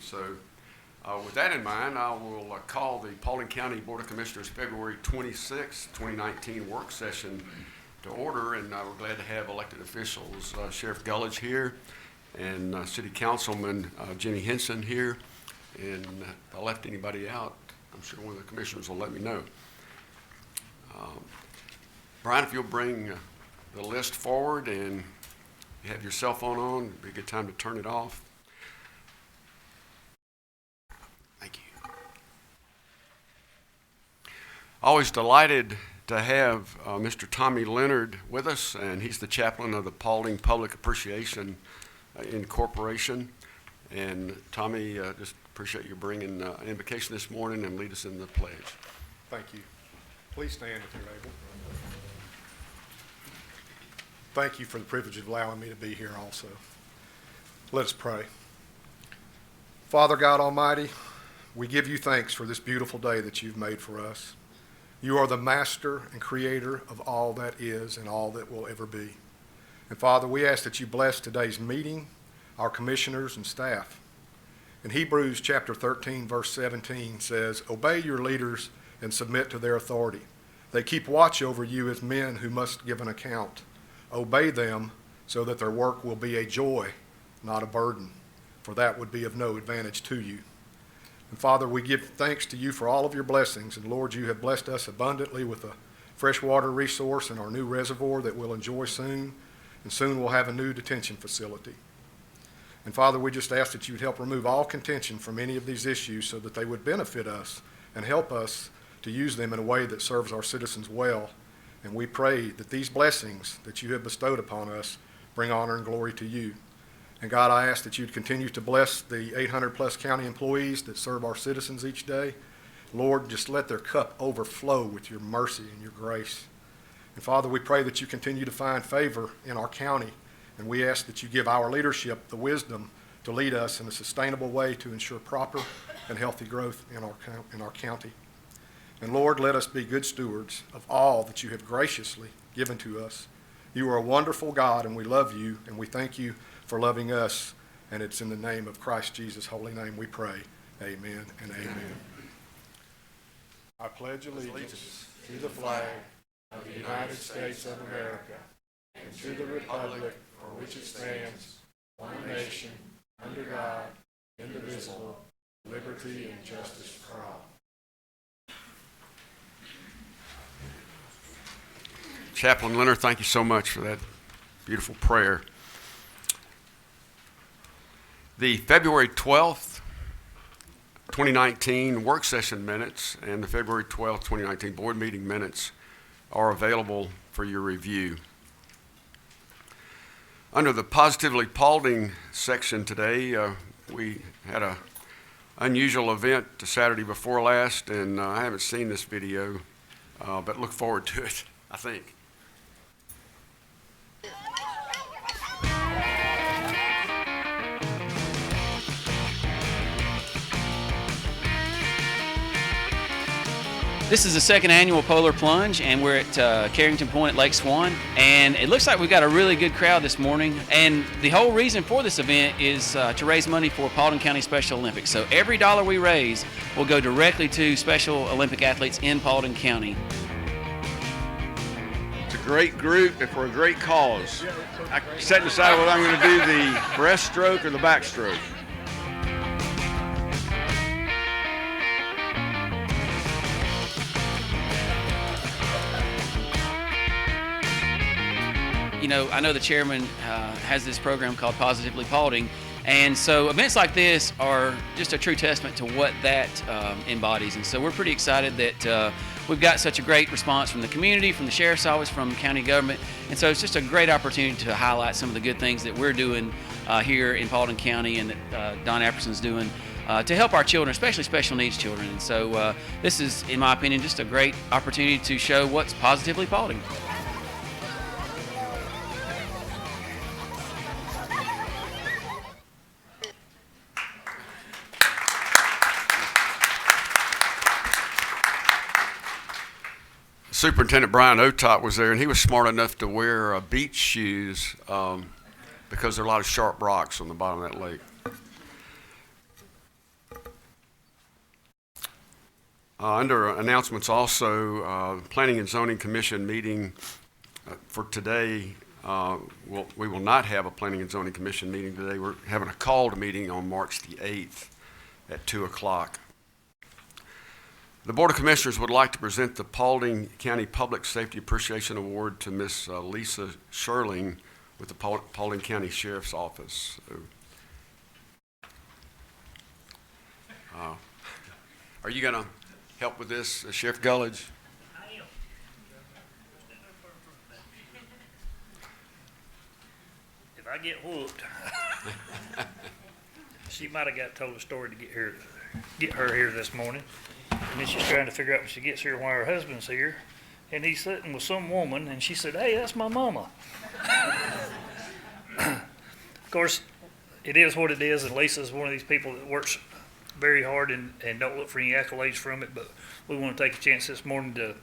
So with that in mind, I will call the Paulding County Board of Commissioners February 26, 2019 work session to order, and we're glad to have elected officials, Sheriff Gullidge here, and City Councilman Jenny Henson here. And if I left anybody out, I'm sure one of the commissioners will let me know. Brian, if you'll bring the list forward, and you have your cell phone on, it'd be a good time to turn it off. Thank you. Always delighted to have Mr. Tommy Leonard with us, and he's the chaplain of the Paulding Public Appreciation Incorporation. And Tommy, just appreciate you bringing an invocation this morning and lead us in the pledge. Thank you. Please stand if you're able. Thank you for the privilege of allowing me to be here also. Let us pray. Father God Almighty, we give you thanks for this beautiful day that you've made for us. You are the master and creator of all that is and all that will ever be. And Father, we ask that you bless today's meeting, our commissioners and staff. In Hebrews chapter 13, verse 17 says, "Obey your leaders and submit to their authority. They keep watch over you as men who must give an account. Obey them so that their work will be a joy, not a burden, for that would be of no advantage to you." And Father, we give thanks to you for all of your blessings. And Lord, you have blessed us abundantly with a freshwater resource in our new reservoir that we'll enjoy soon. And soon we'll have a new detention facility. And Father, we just ask that you'd help remove all contention from any of these issues so that they would benefit us and help us to use them in a way that serves our citizens well. And we pray that these blessings that you have bestowed upon us bring honor and glory to you. And God, I ask that you'd continue to bless the 800 plus county employees that serve our citizens each day. Lord, just let their cup overflow with your mercy and your grace. And Father, we pray that you continue to find favor in our county. And we ask that you give our leadership the wisdom to lead us in a sustainable way to ensure proper and healthy growth in our county. And Lord, let us be good stewards of all that you have graciously given to us. You are a wonderful God, and we love you, and we thank you for loving us. And it's in the name of Christ Jesus' holy name we pray. Amen and amen. I pledge allegiance to the flag of the United States of America and to the republic for which it stands, one nation, under God, indivisible, liberty and justice for all. Chaplain Leonard, thank you so much for that beautiful prayer. The February 12th, 2019 work session minutes and the February 12th, 2019 board meeting minutes are available for your review. Under the Positively Paulding section today, we had an unusual event the Saturday before last, and I haven't seen this video, but look forward to it, I think. This is the second annual Polar Plunge, and we're at Carrington Point, Lake Swan, and it looks like we've got a really good crowd this morning. And the whole reason for this event is to raise money for Paulding County Special Olympics. So every dollar we raise will go directly to Special Olympic athletes in Paulding County. It's a great group and for a great cause. I set and decide whether I'm going to do the breaststroke or the backstroke. You know, I know the chairman has this program called Positively Paulding, and so events like this are just a true testament to what that embodies. And so we're pretty excited that we've got such a great response from the community, from the sheriff's office, from county government, and so it's just a great opportunity to highlight some of the good things that we're doing here in Paulding County and that Don Apperson's doing to help our children, especially special needs children. And so this is, in my opinion, just a great opportunity to show what's positively Paulding. Superintendent Brian Otop was there, and he was smart enough to wear beach shoes because there are a lot of sharp rocks on the bottom of that lake. Under announcements also, Planning and Zoning Commission meeting for today. We will not have a Planning and Zoning Commission meeting today. We're having a called meeting on March the 8th at 2 o'clock. The Board of Commissioners would like to present the Paulding County Public Safety Appreciation Award to Miss Lisa Sherling with the Paulding County Sheriff's Office. Are you going to help with this, Sheriff Gullidge? I am. If I get whooped, she might have told a story to get her here this morning. And then she's trying to figure out when she gets here why her husband's here. And he's sitting with some woman, and she said, "Hey, that's my mama." Of course, it is what it is, and Lisa's one of these people that works very hard and don't look for any accolades from it, but we want to take a chance this morning to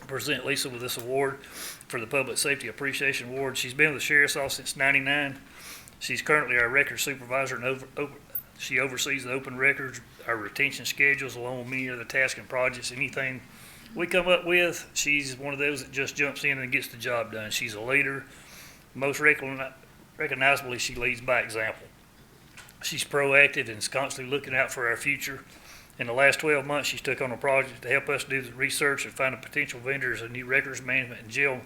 present Lisa with this award for the Public Safety Appreciation Award. She's been with the Sheriff's Office since '99. She's currently our record supervisor, and she oversees the open records, our retention schedules, along with many other tasks and projects. Anything we come up with, she's one of those that just jumps in and gets the job done. She's a leader. Most recognizably, she leads by example. She's proactive and is constantly looking out for our future. In the last 12 months, she's took on a project to help us do the research and find a potential vendors a new records management and jail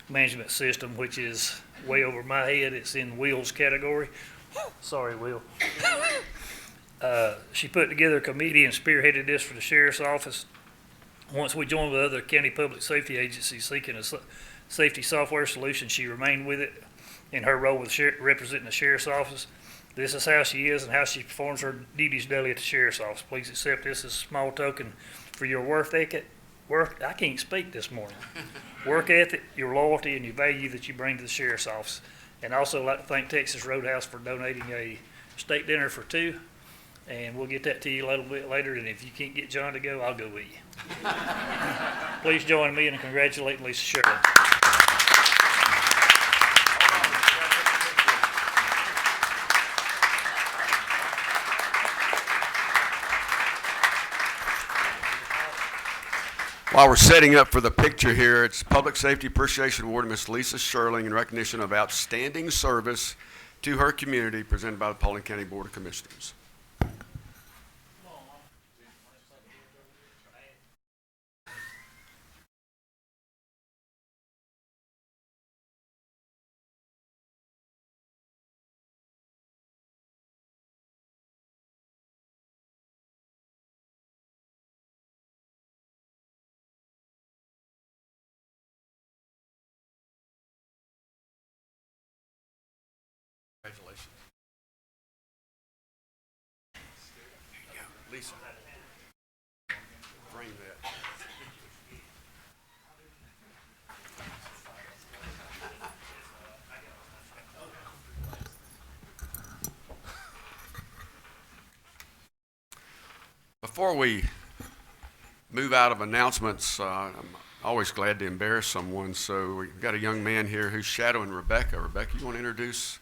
management system, which is way over my head. It's in Will's category. Sorry, Will. She put together a committee and spearheaded this for the Sheriff's Office. Once we joined with other county public safety agencies seeking a safety software solution, she remained with it in her role with representing the Sheriff's Office. This is how she is and how she performs her duties daily at the Sheriff's Office. Please accept this as a small token for your I can't speak this morning. Work ethic, your loyalty, and your value that you bring to the Sheriff's Office. And also like to thank Texas Roadhouse for donating a steak dinner for two. And we'll get that to you a little bit later. And if you can't get John to go, I'll go with you. Please join me in congratulating Lisa Sherling. While we're setting up for the picture here, it's Public Safety Appreciation Award to Ms. Lisa Sherling in recognition of outstanding service to her community, presented by the Paulding County Board of Commissioners. Congratulations. There you go. Lisa. Frame that. Before we move out of announcements, I'm always glad to embarrass someone. So we've got a young man here who's shadowing Rebecca. Rebecca, you want to introduce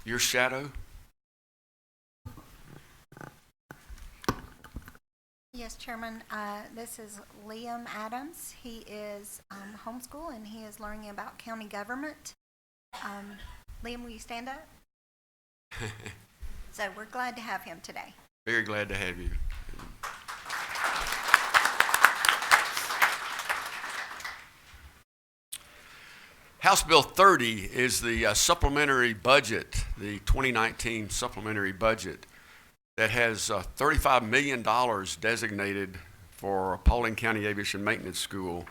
your shadow? Yes, Chairman. This is Liam Adams. He is homeschool and he is learning about county government. Liam, will you stand up? So we're glad to have him today. Very glad to have you. House Bill 30 is the supplementary budget, the 2019 supplementary budget that has $35 million designated for Paulding County Aviation Maintenance School.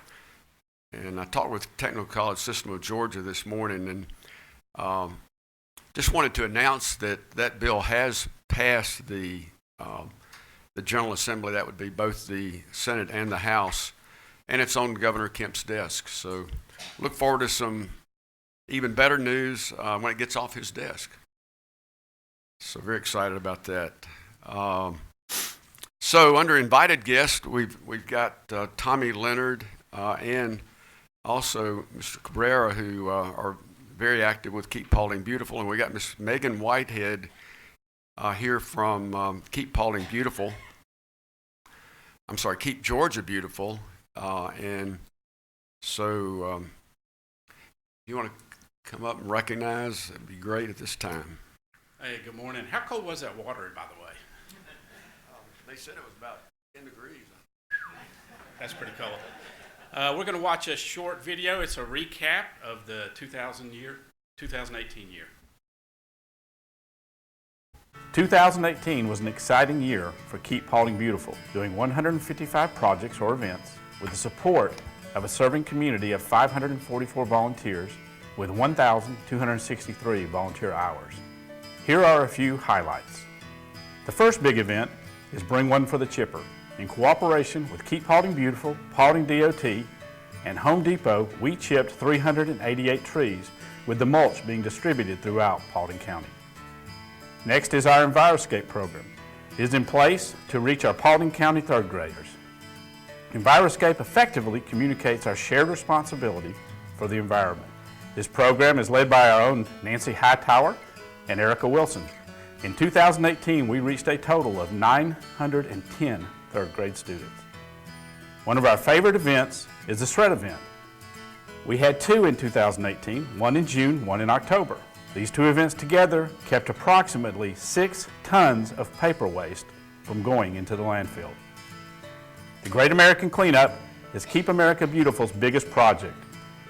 And I talked with Technical College System of Georgia this morning and just wanted to announce that that bill has passed the General Assembly. That would be both the Senate and the House, and it's on Governor Kemp's desk. So look forward to some even better news when it gets off his desk. So very excited about that. So under invited guests, we've got Tommy Leonard and also Mr. Cabrera, who are very active with Keep Paulding Beautiful, and we got Miss Megan Whitehead here from Keep Paulding Beautiful. Keep Georgia Beautiful. And so you want to come up and recognize, it'd be great at this time. Hey, good morning. How cold was that water, by the way? They said it was about 10 degrees. That's pretty cold. We're going to watch a short video. It's a recap of the 2018 year. 2018 was an exciting year for Keep Paulding Beautiful, doing 155 projects or events with the support of a serving community of 544 volunteers with 1,263 volunteer hours. Here are a few highlights. The first big event is Bring One for the Chipper. In cooperation with Keep Paulding Beautiful, Paulding DOT, and Home Depot, we chipped 388 trees, with the mulch being distributed throughout Paulding County. Next is our EnviroScape program. It is in place to reach our Paulding County third graders. EnviroScape effectively communicates our shared responsibility for the environment. This program is led by our own Nancy Hightower and Erica Wilson. In 2018, we reached a total of 910 third grade students. One of our favorite events is the Shred event. We had two in 2018, one in June, one in October. These two events together kept approximately 6 tons of paper waste from going into the landfill. The Great American Cleanup is Keep America Beautiful's biggest project,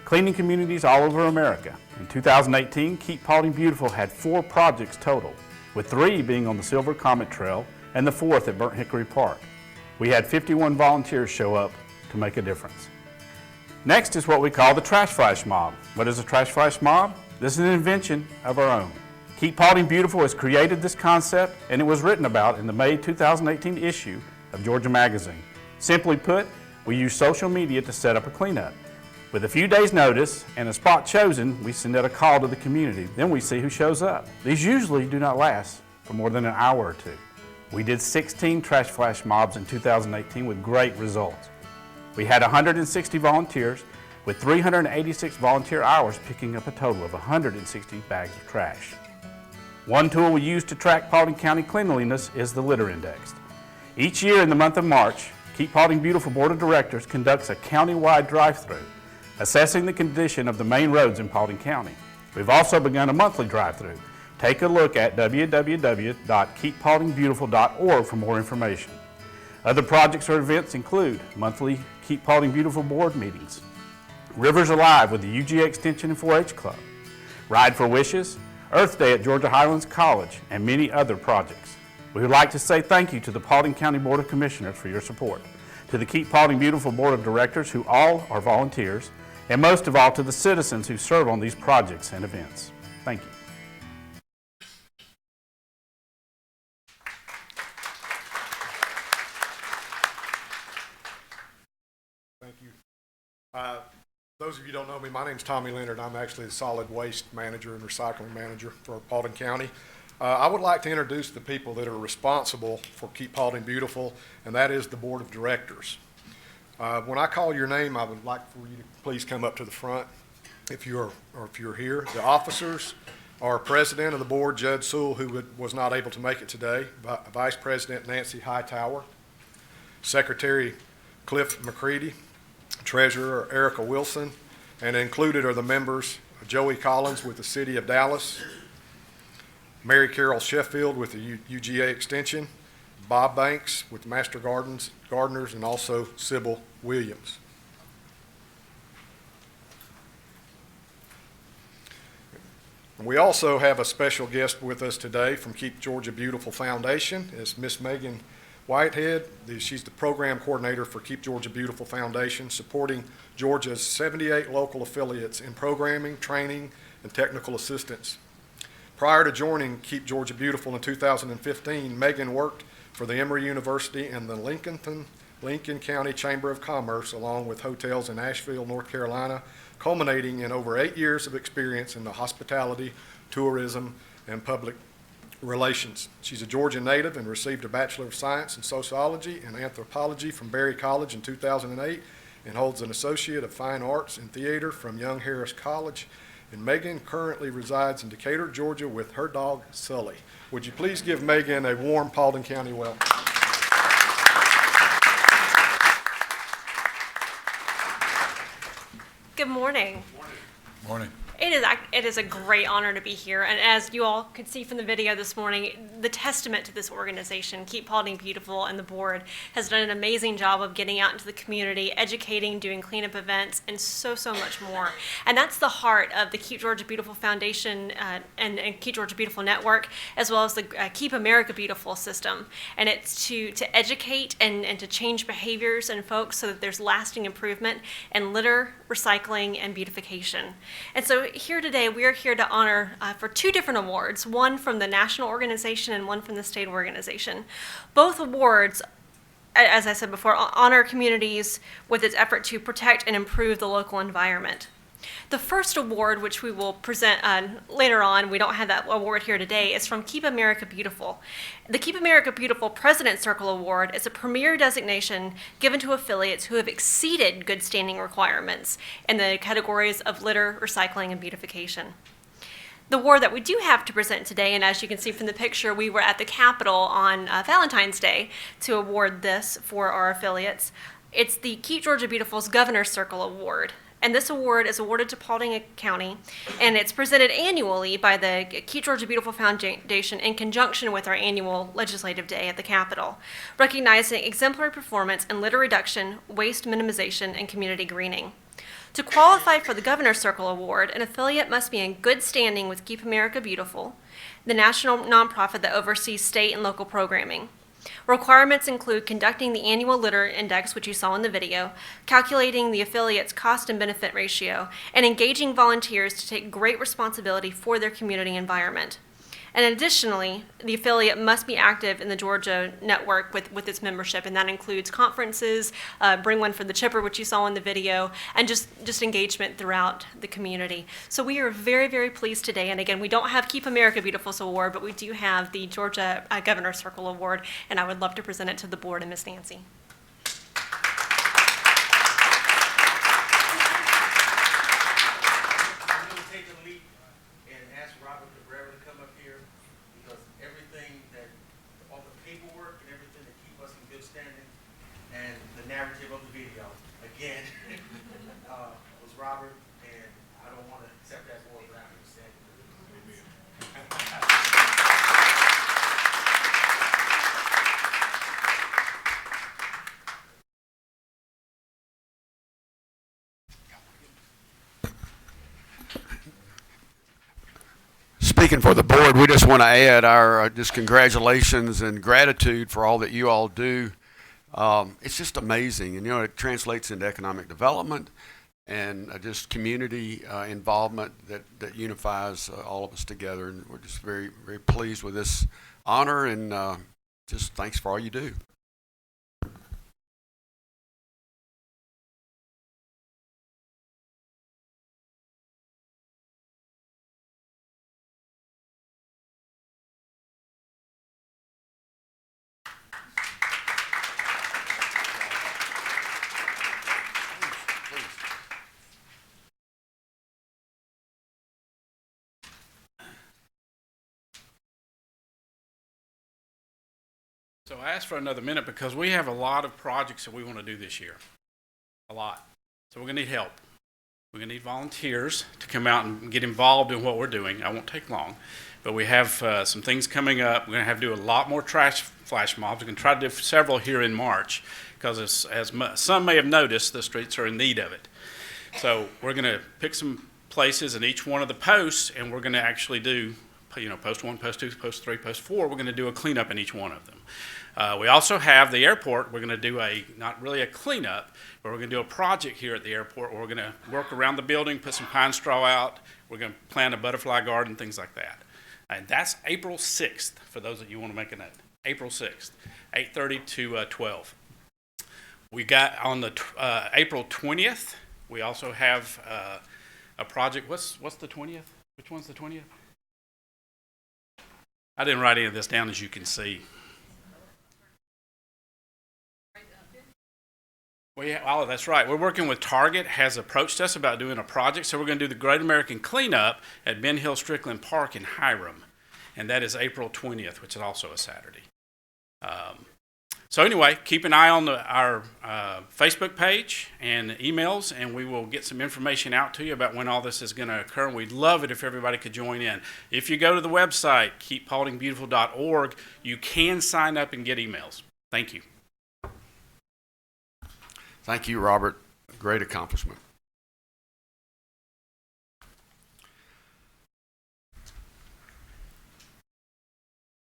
cleaning communities all over America. In 2018, Keep Paulding Beautiful had 4 projects total, with 3 being on the Silver Comet Trail and the 4th at Burnt Hickory Park. We had 51 volunteers show up to make a difference. Next is what we call the Trash Flash Mob. What is a Trash Flash Mob? This is an invention of our own. Keep Paulding Beautiful has created this concept, and it was written about in the May 2018 issue of Georgia Magazine. Simply put, we use social media to set up a cleanup. With a few days' notice and a spot chosen, we send out a call to the community. Then we see who shows up. These usually do not last for more than an hour or two. We did 16 trash flash mobs in 2018 with great results. We had 160 volunteers with 386 volunteer hours, picking up a total of 160 bags of trash. One tool we use to track Paulding County cleanliness is the Litter Index. Each year in the month of March, Keep Paulding Beautiful Board of Directors conducts a county-wide drive-through, assessing the condition of the main roads in Paulding County. We've also begun a monthly drive-through. Take a look at www.keeppauldingbeautiful.org for more information. Other projects or events include monthly Keep Paulding Beautiful board meetings, Rivers Alive with the UGA Extension and 4-H Club, Ride for Wishes, Earth Day at Georgia Highlands College, and many other projects. We would like to say thank you to the Paulding County Board of Commissioners for your support, to the Keep Paulding Beautiful Board of Directors, who all are volunteers, and most of all to the citizens who serve on these projects and events. Thank you. Thank you. Those of you who don't know me, my name's Tommy Leonard. I'm actually the solid waste manager and recycling manager for Paulding County. I would like to introduce the people that are responsible for Keep Paulding Beautiful, and that is the Board of Directors. When I call your name, I would like for you to please come up to the front if you're here. The officers are President of the Board, Judd Sewell, who was not able to make it today, Vice President Nancy Hightower, Secretary Cliff McCready, Treasurer Erica Wilson, and included are the members Joey Collins with the City of Dallas, Mary Carol Sheffield with the UGA Extension, Bob Banks with Master Gardeners, and also Sybil Williams. And we also have a special guest with us today from Keep Georgia Beautiful Foundation. It's Miss Megan Whitehead. She's the program coordinator for Keep Georgia Beautiful Foundation, supporting Georgia's 78 local affiliates in programming, training, and technical assistance. Prior to joining Keep Georgia Beautiful in 2015, Megan worked for the Emory University and the Lincoln County Chamber of Commerce, along with hotels in Asheville, North Carolina, culminating in over 8 years of experience in the hospitality, tourism, and public relations. She's a Georgia native and received a Bachelor of Science in Sociology and Anthropology from Berry College in 2008, and holds an Associate of Fine Arts in Theater from Young Harris College. And Megan currently resides in Decatur, Georgia with her dog, Sully. Would you please give Megan a warm Paulding County welcome? Good morning. Morning. It is a great honor to be here, and as you all could see from the video this morning, the testament to this organization, Keep Paulding Beautiful, and the board has done an amazing job of getting out into the community, educating, doing cleanup events, and so much more. And that's the heart of the Keep Georgia Beautiful Foundation and Keep Georgia Beautiful Network, as well as the Keep America Beautiful system. And it's to educate and to change behaviors in folks so that there's lasting improvement in litter, recycling, and beautification. And so here today, we are here to honor for two different awards, one from the national organization and one from the state organization. Both awards, as I said before, honor communities with its effort to protect and improve the local environment. The first award, which we will present later on, we don't have that award here today, is from Keep America Beautiful. The Keep America Beautiful President's Circle Award is a premier designation given to affiliates who have exceeded good standing requirements in the categories of litter, recycling, and beautification. The award that we do have to present today, and as you can see from the picture, we were at the Capitol on Valentine's Day to award this for our affiliates. It's the Keep Georgia Beautiful's Governor's Circle Award. And this award is awarded to Paulding County, and it's presented annually by the Keep Georgia Beautiful Foundation in conjunction with our annual Legislative Day at the Capitol, recognizing exemplary performance in litter reduction, waste minimization, and community greening. To qualify for the Governor's Circle Award, an affiliate must be in good standing with Keep America Beautiful, the national nonprofit that oversees state and local programming. Requirements include conducting the annual litter index, which you saw in the video, calculating the affiliate's cost and benefit ratio, and engaging volunteers to take great responsibility for their community environment. And additionally, the affiliate must be active in the Georgia network with its membership, and that includes conferences, Bring One for the Chipper, which you saw in the video, and just engagement throughout the community. So we are very, very pleased today. And again, we don't have Keep America Beautiful's award, but we do have the Georgia Governor's Circle Award, and I would love to present it to the board and Ms. Nancy. Narrative of the video again was Robert, and I don't want to accept that award without him saying Speaking for the board, we just want to add our just congratulations and gratitude for all that you all do. It's just amazing, and it translates into economic development and just community involvement that unifies all of us together. And we're just very, very pleased with this honor, and just thanks for all you do. So I asked for another minute because we have a lot of projects that we want to do this year. A lot. So we're going to need help. We're going to need volunteers to come out and get involved in what we're doing. I won't take long. But we have some things coming up. We're going to have to do a lot more trash flash mobs. We're going to try to do several here in March because as some may have noticed, the streets are in need of it. So we're going to pick some places in each one of the posts, and we're going to actually do, post 1, post 2, post 3, post 4. We're going to do a cleanup in each one of them. We also have the airport. We're going to do not really a cleanup, but we're going to do a project here at the airport where we're going to work around the building, put some pine straw out. We're going to plant a butterfly garden, things like that. And that's April 6th, for those of you who want to make a note. April 6th, 8:30 to 12. We got on the April 20th, we also have a project. What's the 20th? Which one's the 20th? I didn't write any of this down, as you can see. Oh, that's right. We're working with Target, has approached us about doing a project. So we're going to do the Great American Cleanup at Ben Hill Strickland Park in Hiram. And that is April 20th, which is also a Saturday. So anyway, keep an eye on our Facebook page and emails, and we will get some information out to you about when all this is going to occur. And we'd love it if everybody could join in. If you go to the website, keeppauldingbeautiful.org, you can sign up and get emails. Thank you. Thank you, Robert. Great accomplishment.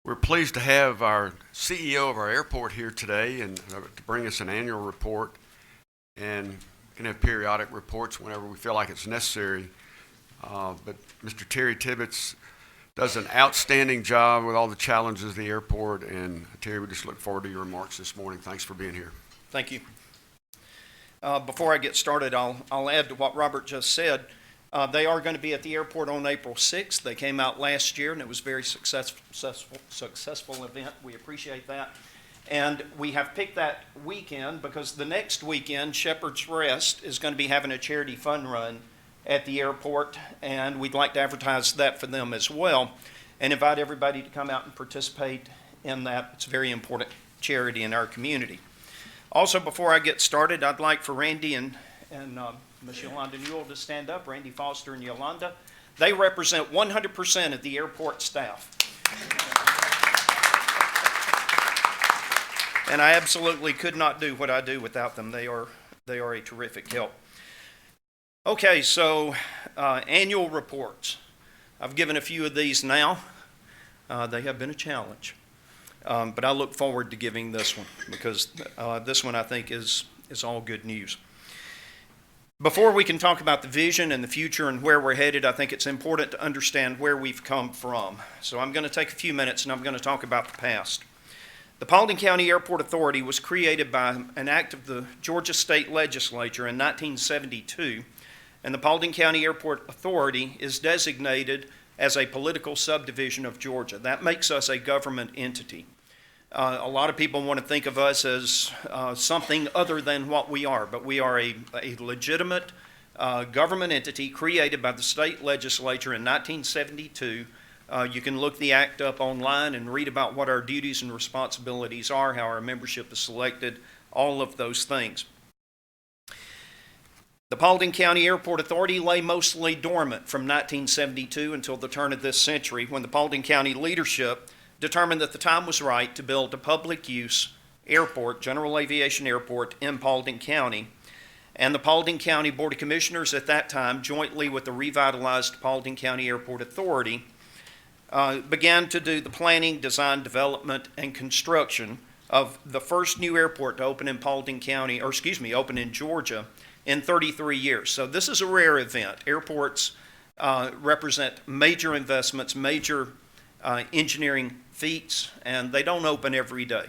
We're pleased to have our CEO of our airport here today and to bring us an annual report, and we can have periodic reports whenever we feel like it's necessary. But Mr. Terry Tibbetts does an outstanding job with all the challenges of the airport, and Terry, we just look forward to your remarks this morning. Thanks for being here. Thank you. Before I get started, I'll add to what Robert just said. They are going to be at the airport on April 6th. They came out last year, and it was a very successful event. We appreciate that. And we have picked that weekend because the next weekend, Shepherd's Rest is going to be having a charity fun run at the airport, and we'd like to advertise that for them as well and invite everybody to come out and participate in that. It's a very important charity in our community. Also, before I get started, I'd like for Randy and Ms. Yolanda Newell to stand up. Randy Foster and Yolanda. They represent 100% of the airport staff. And I absolutely could not do what I do without them. They are a terrific help. Okay, so annual reports. I've given a few of these now. They have been a challenge. But I look forward to giving this one because this one I think is all good news. Before we can talk about the vision and the future and where we're headed, I think it's important to understand where we've come from. So I'm going to take a few minutes and I'm going to talk about the past. The Paulding County Airport Authority was created by an act of the Georgia State Legislature in 1972, and the Paulding County Airport Authority is designated as a political subdivision of Georgia. That makes us a government entity. A lot of people want to think of us as something other than what we are, but we are a legitimate government entity created by the state legislature in 1972. You can look the act up online and read about what our duties and responsibilities are, how our membership is selected, all of those things. The Paulding County Airport Authority lay mostly dormant from 1972 until the turn of this century, when the Paulding County leadership determined that the time was right to build a public use airport, general aviation airport in Paulding County. And the Paulding County Board of Commissioners at that time, jointly with the revitalized Paulding County Airport Authority, began to do the planning, design, development, and construction of the first new airport to open in open in Georgia in 33 years. So this is a rare event. Airports represent major investments, major engineering feats, and they don't open every day.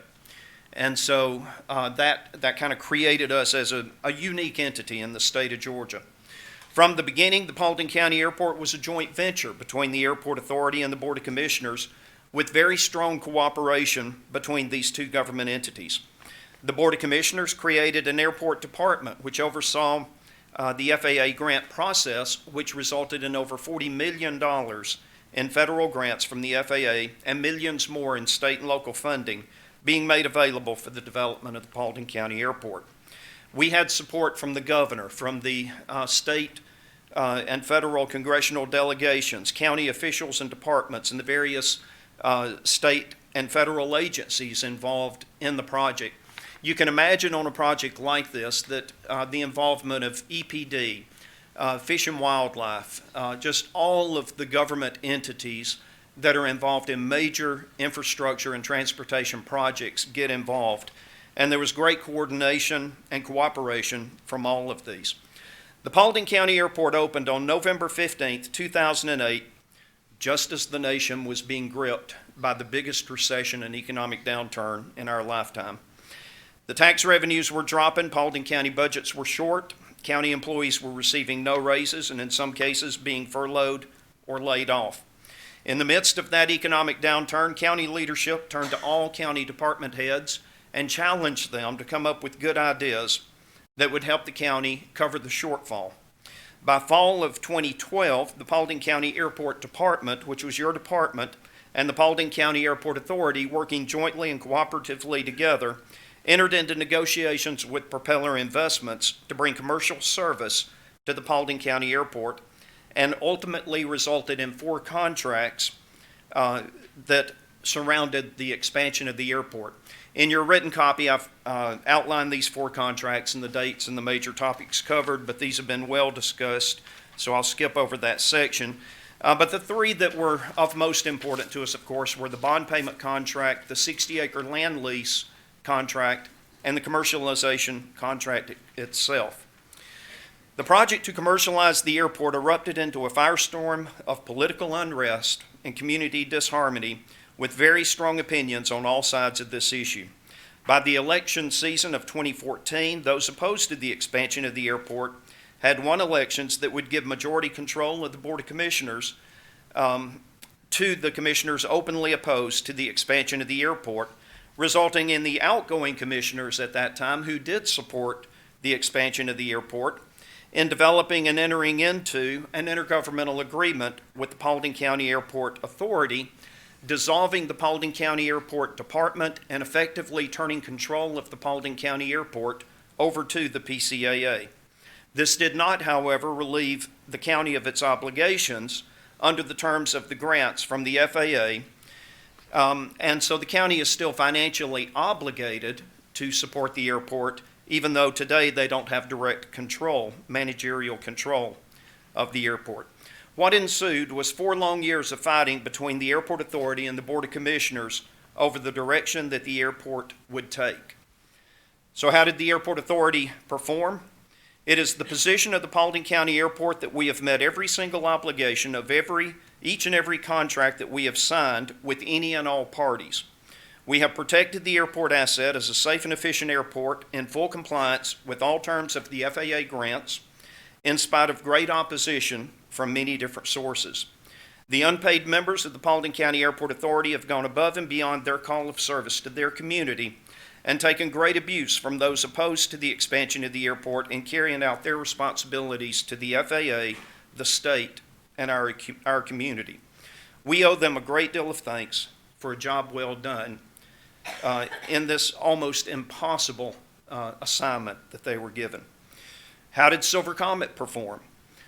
And so that kind of created us as a unique entity in the state of Georgia. From the beginning, the Paulding County Airport was a joint venture between the Airport Authority and the Board of Commissioners, with very strong cooperation between these two government entities. The Board of Commissioners created an airport department which oversaw the FAA grant process, which resulted in over $40 million in federal grants from the FAA and millions more in state and local funding being made available for the development of the Paulding County Airport. We had support from the governor, from the state and federal congressional delegations, county officials and departments, and the various state and federal agencies involved in the project. You can imagine on a project like this that the involvement of EPD, Fish and Wildlife, just all of the government entities that are involved in major infrastructure and transportation projects get involved. And there was great coordination and cooperation from all of these. The Paulding County Airport opened on November 15th, 2008, just as the nation was being gripped by the biggest recession and economic downturn in our lifetime. The tax revenues were dropping, Paulding County budgets were short, county employees were receiving no raises, and in some cases being furloughed or laid off. In the midst of that economic downturn, county leadership turned to all county department heads and challenged them to come up with good ideas that would help the county cover the shortfall. By fall of 2012, the Paulding County Airport Department, which was your department, and the Paulding County Airport Authority, working jointly and cooperatively together, entered into negotiations with Propeller Investments to bring commercial service to the Paulding County Airport, and ultimately resulted in 4 contracts that surrounded the expansion of the airport. In your written copy, I've outlined these 4 contracts and the dates and the major topics covered, but these have been well discussed, so I'll skip over that section. But the 3 that were of most importance to us, of course, were the bond payment contract, the 60-acre land lease contract, and the commercialization contract itself. The project to commercialize the airport erupted into a firestorm of political unrest and community disharmony, with very strong opinions on all sides of this issue. By the election season of 2014, those opposed to the expansion of the airport had won elections that would give majority control of the Board of Commissioners to the commissioners openly opposed to the expansion of the airport, resulting in the outgoing commissioners at that time, who did support the expansion of the airport, in developing and entering into an intergovernmental agreement with the Paulding County Airport Authority, dissolving the Paulding County Airport Department and effectively turning control of the Paulding County Airport over to the PCAA. This did not, however, relieve the county of its obligations under the terms of the grants from the FAA, and so the county is still financially obligated to support the airport, even though today they don't have direct control, managerial control of the airport. What ensued was 4 long years of fighting between the Airport Authority and the Board of Commissioners over the direction that the airport would take. So how did the Airport Authority perform? It is the position of the Paulding County Airport that we have met every single obligation of each and every contract that we have signed with any and all parties. We have protected the airport asset as a safe and efficient airport in full compliance with all terms of the FAA grants, in spite of great opposition from many different sources. The unpaid members of the Paulding County Airport Authority have gone above and beyond their call of service to their community and taken great abuse from those opposed to the expansion of the airport in carrying out their responsibilities to the FAA, the state, and our community. We owe them a great deal of thanks for a job well done in this almost impossible assignment that they were given. How did Silver Comet perform?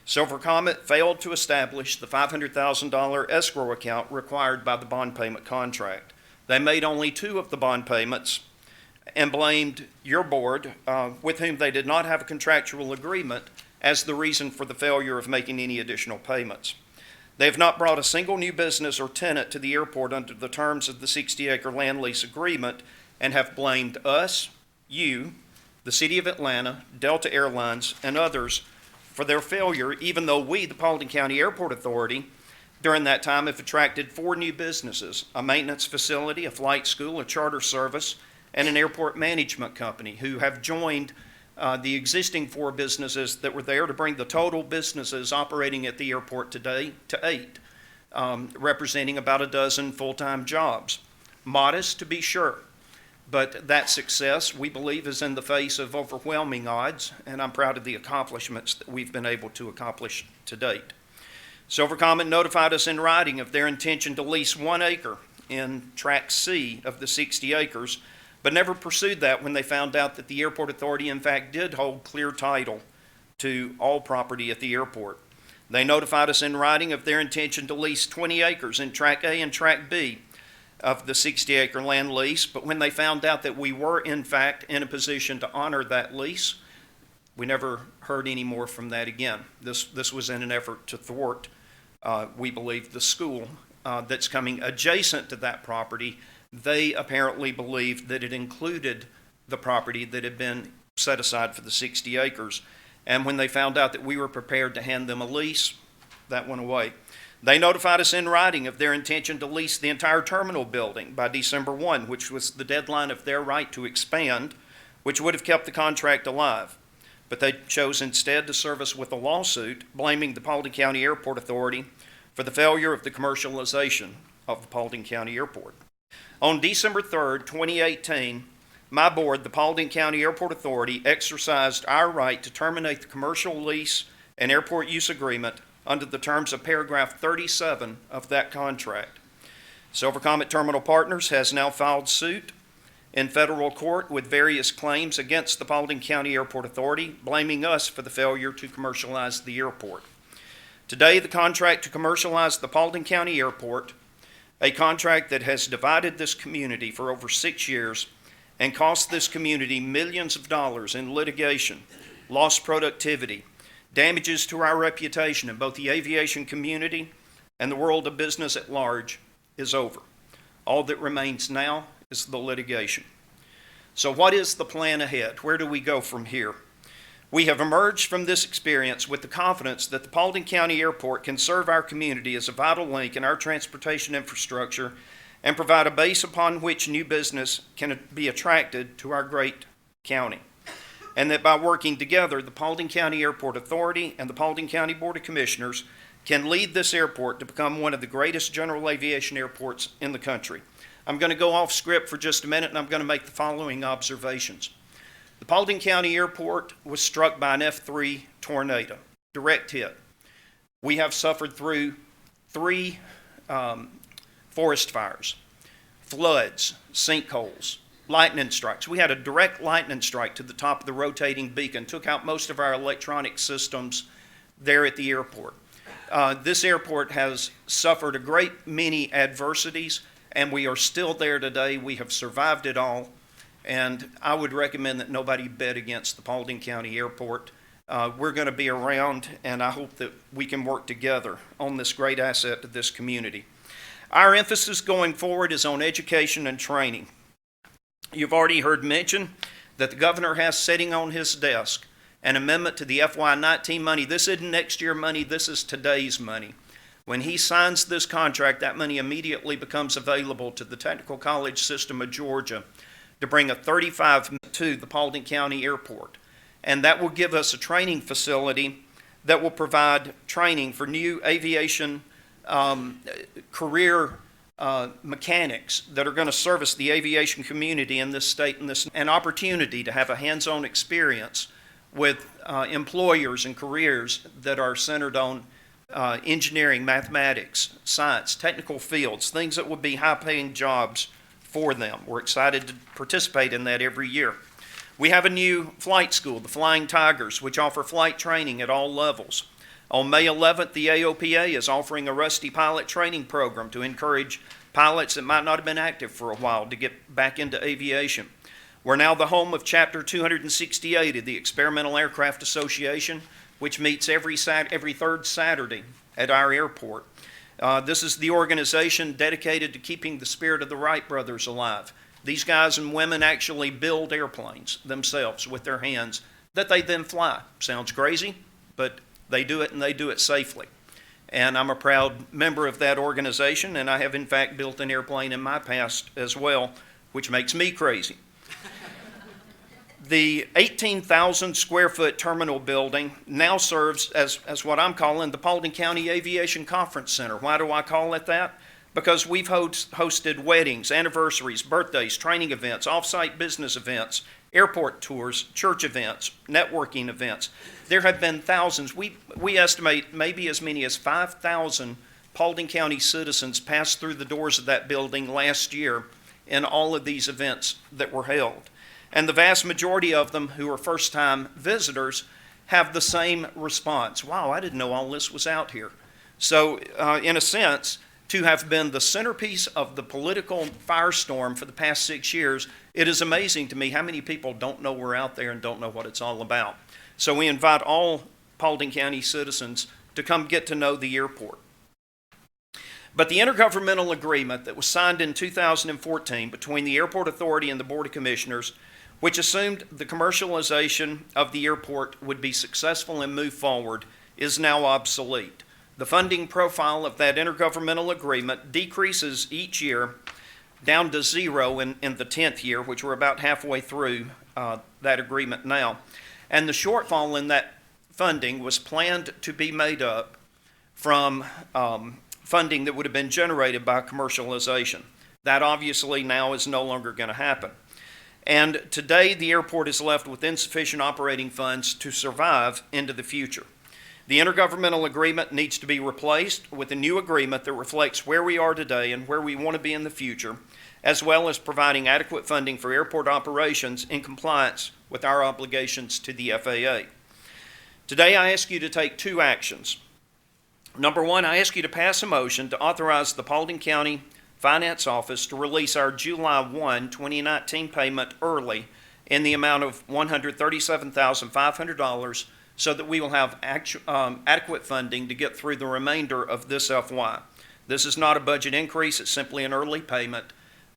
Silver Comet failed to establish the $500,000 escrow account required by the bond payment contract. They made only 2 of the bond payments and blamed your board, with whom they did not have a contractual agreement, as the reason for the failure of making any additional payments. They have not brought a single new business or tenant to the airport under the terms of the 60-acre land lease agreement, and have blamed us, you, the City of Atlanta, Delta Airlines, and others for their failure, even though we, the Paulding County Airport Authority, during that time have attracted 4 new businesses: a maintenance facility, a flight school, a charter service, and an airport management company, who have joined the existing 4 businesses that were there to bring the total businesses operating at the airport today to 8, representing about a dozen full-time jobs. Modest, to be sure, but that success, we believe, is in the face of overwhelming odds, and I'm proud of the accomplishments that we've been able to accomplish to date. Silver Comet notified us in writing of their intention to lease 1 acre in Tract C of the 60 acres, but never pursued that when they found out that the Airport Authority, in fact, did hold clear title to all property at the airport. They notified us in writing of their intention to lease 20 acres in Tract A and Tract B of the 60-acre land lease, but when they found out that we were, in fact, in a position to honor that lease, we never heard any more from that again. This was in an effort to thwart, we believe, the school that's coming adjacent to that property. They apparently believed that it included the property that had been set aside for the 60 acres. And when they found out that we were prepared to hand them a lease, that went away. They notified us in writing of their intention to lease the entire terminal building by December 1, which was the deadline of their right to expand, which would have kept the contract alive. But they chose instead to serve us with a lawsuit blaming the Paulding County Airport Authority for the failure of the commercialization of the Paulding County Airport. On December 3rd, 2018, my board, the Paulding County Airport Authority, exercised our right to terminate the commercial lease and airport use agreement under the terms of paragraph 37 of that contract. Silver Comet Terminal Partners has now filed suit in federal court with various claims against the Paulding County Airport Authority, blaming us for the failure to commercialize the airport. Today, the contract to commercialize the Paulding County Airport, a contract that has divided this community for over 6 years and cost this community millions of dollars in litigation, lost productivity, damages to our reputation in both the aviation community and the world of business at large, is over. All that remains now is the litigation. So what is the plan ahead? Where do we go from here? We have emerged from this experience with the confidence that the Paulding County Airport can serve our community as a vital link in our transportation infrastructure and provide a base upon which new business can be attracted to our great county. And that by working together, the Paulding County Airport Authority and the Paulding County Board of Commissioners can lead this airport to become one of the greatest general aviation airports in the country. I'm going to go off script for just a minute, and I'm going to make the following observations. The Paulding County Airport was struck by an F3 tornado, direct hit. We have suffered through 3 forest fires, floods, sinkholes, lightning strikes. We had a direct lightning strike to the top of the rotating beacon, took out most of our electronic systems there at the airport. This airport has suffered a great many adversities, and we are still there today. We have survived it all, and I would recommend that nobody bet against the Paulding County Airport. We're going to be around, and I hope that we can work together on this great asset to this community. Our emphasis going forward is on education and training. You've already heard mention that the governor has sitting on his desk an amendment to the FY19 money. This isn't next year money, this is today's money. When he signs this contract, that money immediately becomes available to the Technical College System of Georgia to bring a 35 to the Paulding County Airport. And that will give us a training facility that will provide training for new aviation career mechanics that are going to service the aviation community in this state, and an opportunity to have a hands-on experience with employers and careers that are centered on engineering, mathematics, science, technical fields, things that would be high-paying jobs for them. We're excited to participate in that every year. We have a new flight school, the Flying Tigers, which offer flight training at all levels. On May 11th, the AOPA is offering a Rusty Pilot training program to encourage pilots that might not have been active for a while to get back into aviation. We're now the home of Chapter 268 of the Experimental Aircraft Association, which meets every third Saturday at our airport. This is the organization dedicated to keeping the spirit of the Wright brothers alive. These guys and women actually build airplanes themselves with their hands that they then fly. Sounds crazy, but they do it, and they do it safely. And I'm a proud member of that organization, and I have in fact built an airplane in my past as well, which makes me crazy. The 18,000 square foot terminal building now serves as what I'm calling the Paulding County Aviation Conference Center. Why do I call it that? Because we've hosted weddings, anniversaries, birthdays, training events, off-site business events, airport tours, church events, networking events. There have been thousands. We estimate maybe as many as 5,000 Paulding County citizens passed through the doors of that building last year in all of these events that were held. And the vast majority of them who are first-time visitors have the same response. Wow, I didn't know all this was out here. So in a sense, to have been the centerpiece of the political firestorm for the past 6 years, it is amazing to me how many people don't know we're out there and don't know what it's all about. So we invite all Paulding County citizens to come get to know the airport. But the intergovernmental agreement that was signed in 2014 between the Airport Authority and the Board of Commissioners, which assumed the commercialization of the airport would be successful and move forward, is now obsolete. The funding profile of that intergovernmental agreement decreases each year down to 0 in the 10th year, which we're about halfway through that agreement now. And the shortfall in that funding was planned to be made up from funding that would have been generated by commercialization. That obviously now is no longer going to happen. And today the airport is left with insufficient operating funds to survive into the future. The intergovernmental agreement needs to be replaced with a new agreement that reflects where we are today and where we want to be in the future, as well as providing adequate funding for airport operations in compliance with our obligations to the FAA. Today, I ask you to take two actions. Number one, I ask you to pass a motion to authorize the Paulding County Finance Office to release our July 1, 2019 payment early in the amount of $137,500 so that we will have adequate funding to get through the remainder of this FY. This is not a budget increase, it's simply an early payment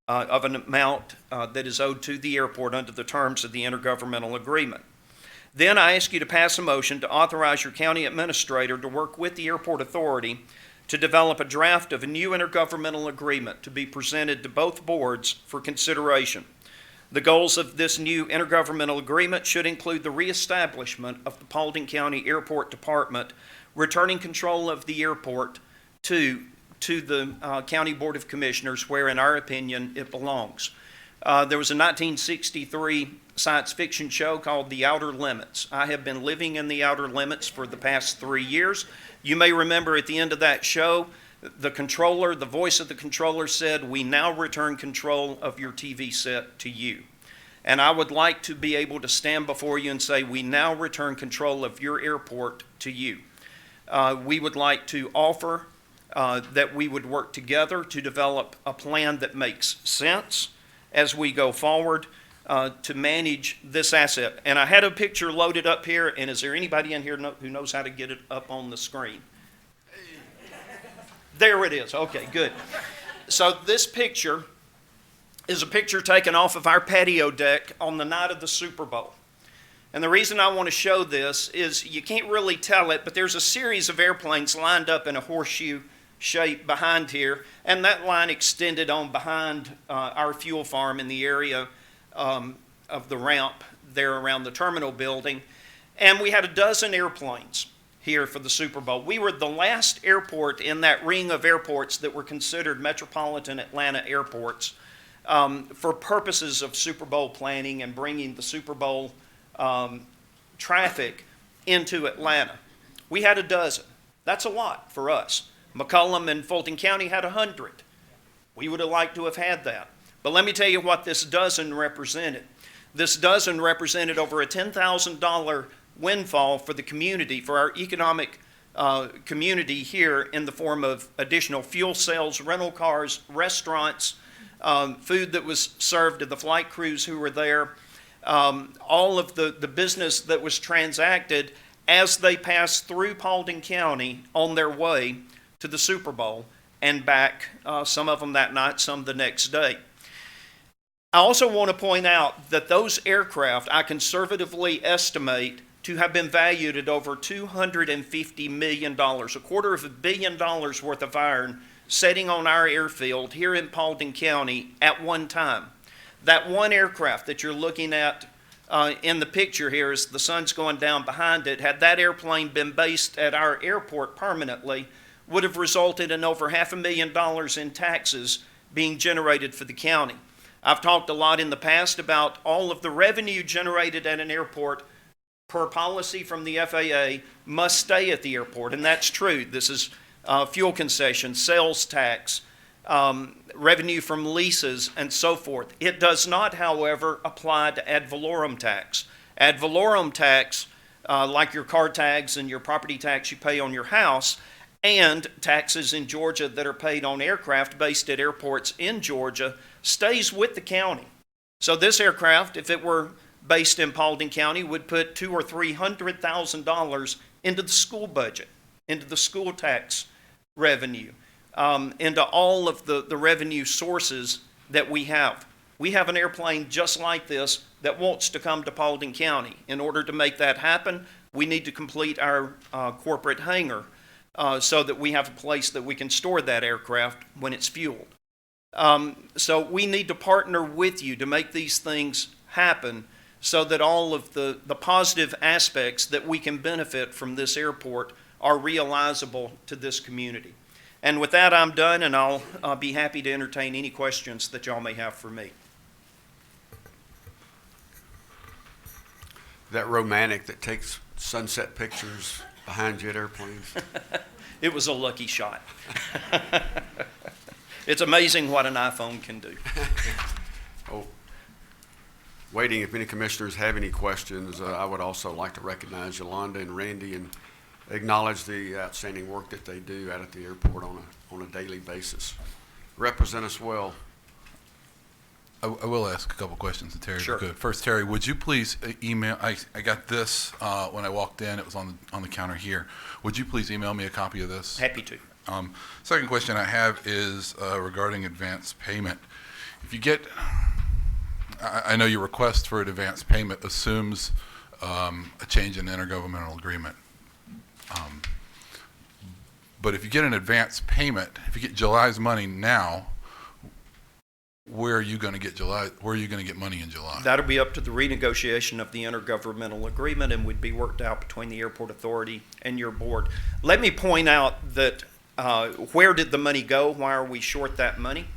of an amount that is owed to the airport under the terms of the intergovernmental agreement. Then I ask you to pass a motion to authorize your county administrator to work with the airport authority to develop a draft of a new intergovernmental agreement to be presented to both boards for consideration. The goals of this new intergovernmental agreement should include the reestablishment of the Paulding County Airport Department, returning control of the airport to the County Board of Commissioners, where, in our opinion, it belongs. There was a 1963 science fiction show called The Outer Limits. I have been living in the outer limits for the past 3 years. You may remember at the end of that show, the voice of the controller said, "We now return control of your TV set to you." And I would like to be able to stand before you and say, we now return control of your airport to you. We would like to offer that we would work together to develop a plan that makes sense as we go forward to manage this asset. And I had a picture loaded up here, and is there anybody in here who knows how to get it up on the screen? There it is. Okay, good. So this picture is a picture taken off of our patio deck on the night of the Super Bowl. And the reason I want to show this is you can't really tell it, but there's a series of airplanes lined up in a horseshoe shape behind here, and that line extended on behind our fuel farm in the area of the ramp there around the terminal building. And we had a dozen airplanes here for the Super Bowl. We were the last airport in that ring of airports that were considered metropolitan Atlanta airports for purposes of Super Bowl planning and bringing the Super Bowl traffic into Atlanta. We had a dozen. That's a lot for us. McCollum and Fulton County had 100. We would have liked to have had that. But let me tell you what this dozen represented. This dozen represented over a $10,000 windfall for the community, for our economic community here, in the form of additional fuel sales, rental cars, restaurants, food that was served to the flight crews who were there, all of the business that was transacted as they passed through Paulding County on their way to the Super Bowl and back, some of them that night, some the next day. I also want to point out that those aircraft I conservatively estimate to have been valued at over $250 million, $250 million worth of iron sitting on our airfield here in Paulding County at one time. That one aircraft that you're looking at in the picture here, as the sun's going down behind it, had that airplane been based at our airport permanently, would have resulted in over $500,000 in taxes being generated for the county. I've talked a lot in the past about all of the revenue generated at an airport per policy from the FAA must stay at the airport, and that's true. This is fuel concessions, sales tax, revenue from leases, and so forth. It does not, however, apply to ad valorem tax. Ad valorem tax, like your car tags and your property tax you pay on your house, and taxes in Georgia that are paid on aircraft based at airports in Georgia, stays with the county. So this aircraft, if it were based in Paulding County, would put $200,000 or $300,000 into the school budget, into the school tax revenue, into all of the revenue sources that we have. We have an airplane just like this that wants to come to Paulding County. In order to make that happen, we need to complete our corporate hangar so that we have a place that we can store that aircraft when it's fueled. So we need to partner with you to make these things happen so that all of the positive aspects that we can benefit from this airport are realizable to this community. And with that, I'm done, and I'll be happy to entertain any questions that y'all may have for me. That romantic that takes sunset pictures behind jet airplanes. It was a lucky shot. It's amazing what an iPhone can do. Oh, waiting, if any commissioners have any questions, I would also like to recognize Yolanda and Randy and acknowledge the outstanding work that they do out at the airport on a daily basis. Represent us well. I will ask a couple questions to Terry. if I Sure. could. First, Terry, would you please email, I got this when I walked in, it was on the counter here. Would you please email me a copy of this? Happy to. Second question I have is regarding advance payment. If you get, I know your request for an advance payment assumes a change in the intergovernmental agreement. But if you get an advance payment, if you get July's money now, where are you going to get money in July? That'll be up to the renegotiation of the intergovernmental agreement and would be worked out between the airport authority and your board. Let me point out that where did the money go? Why are we short that money?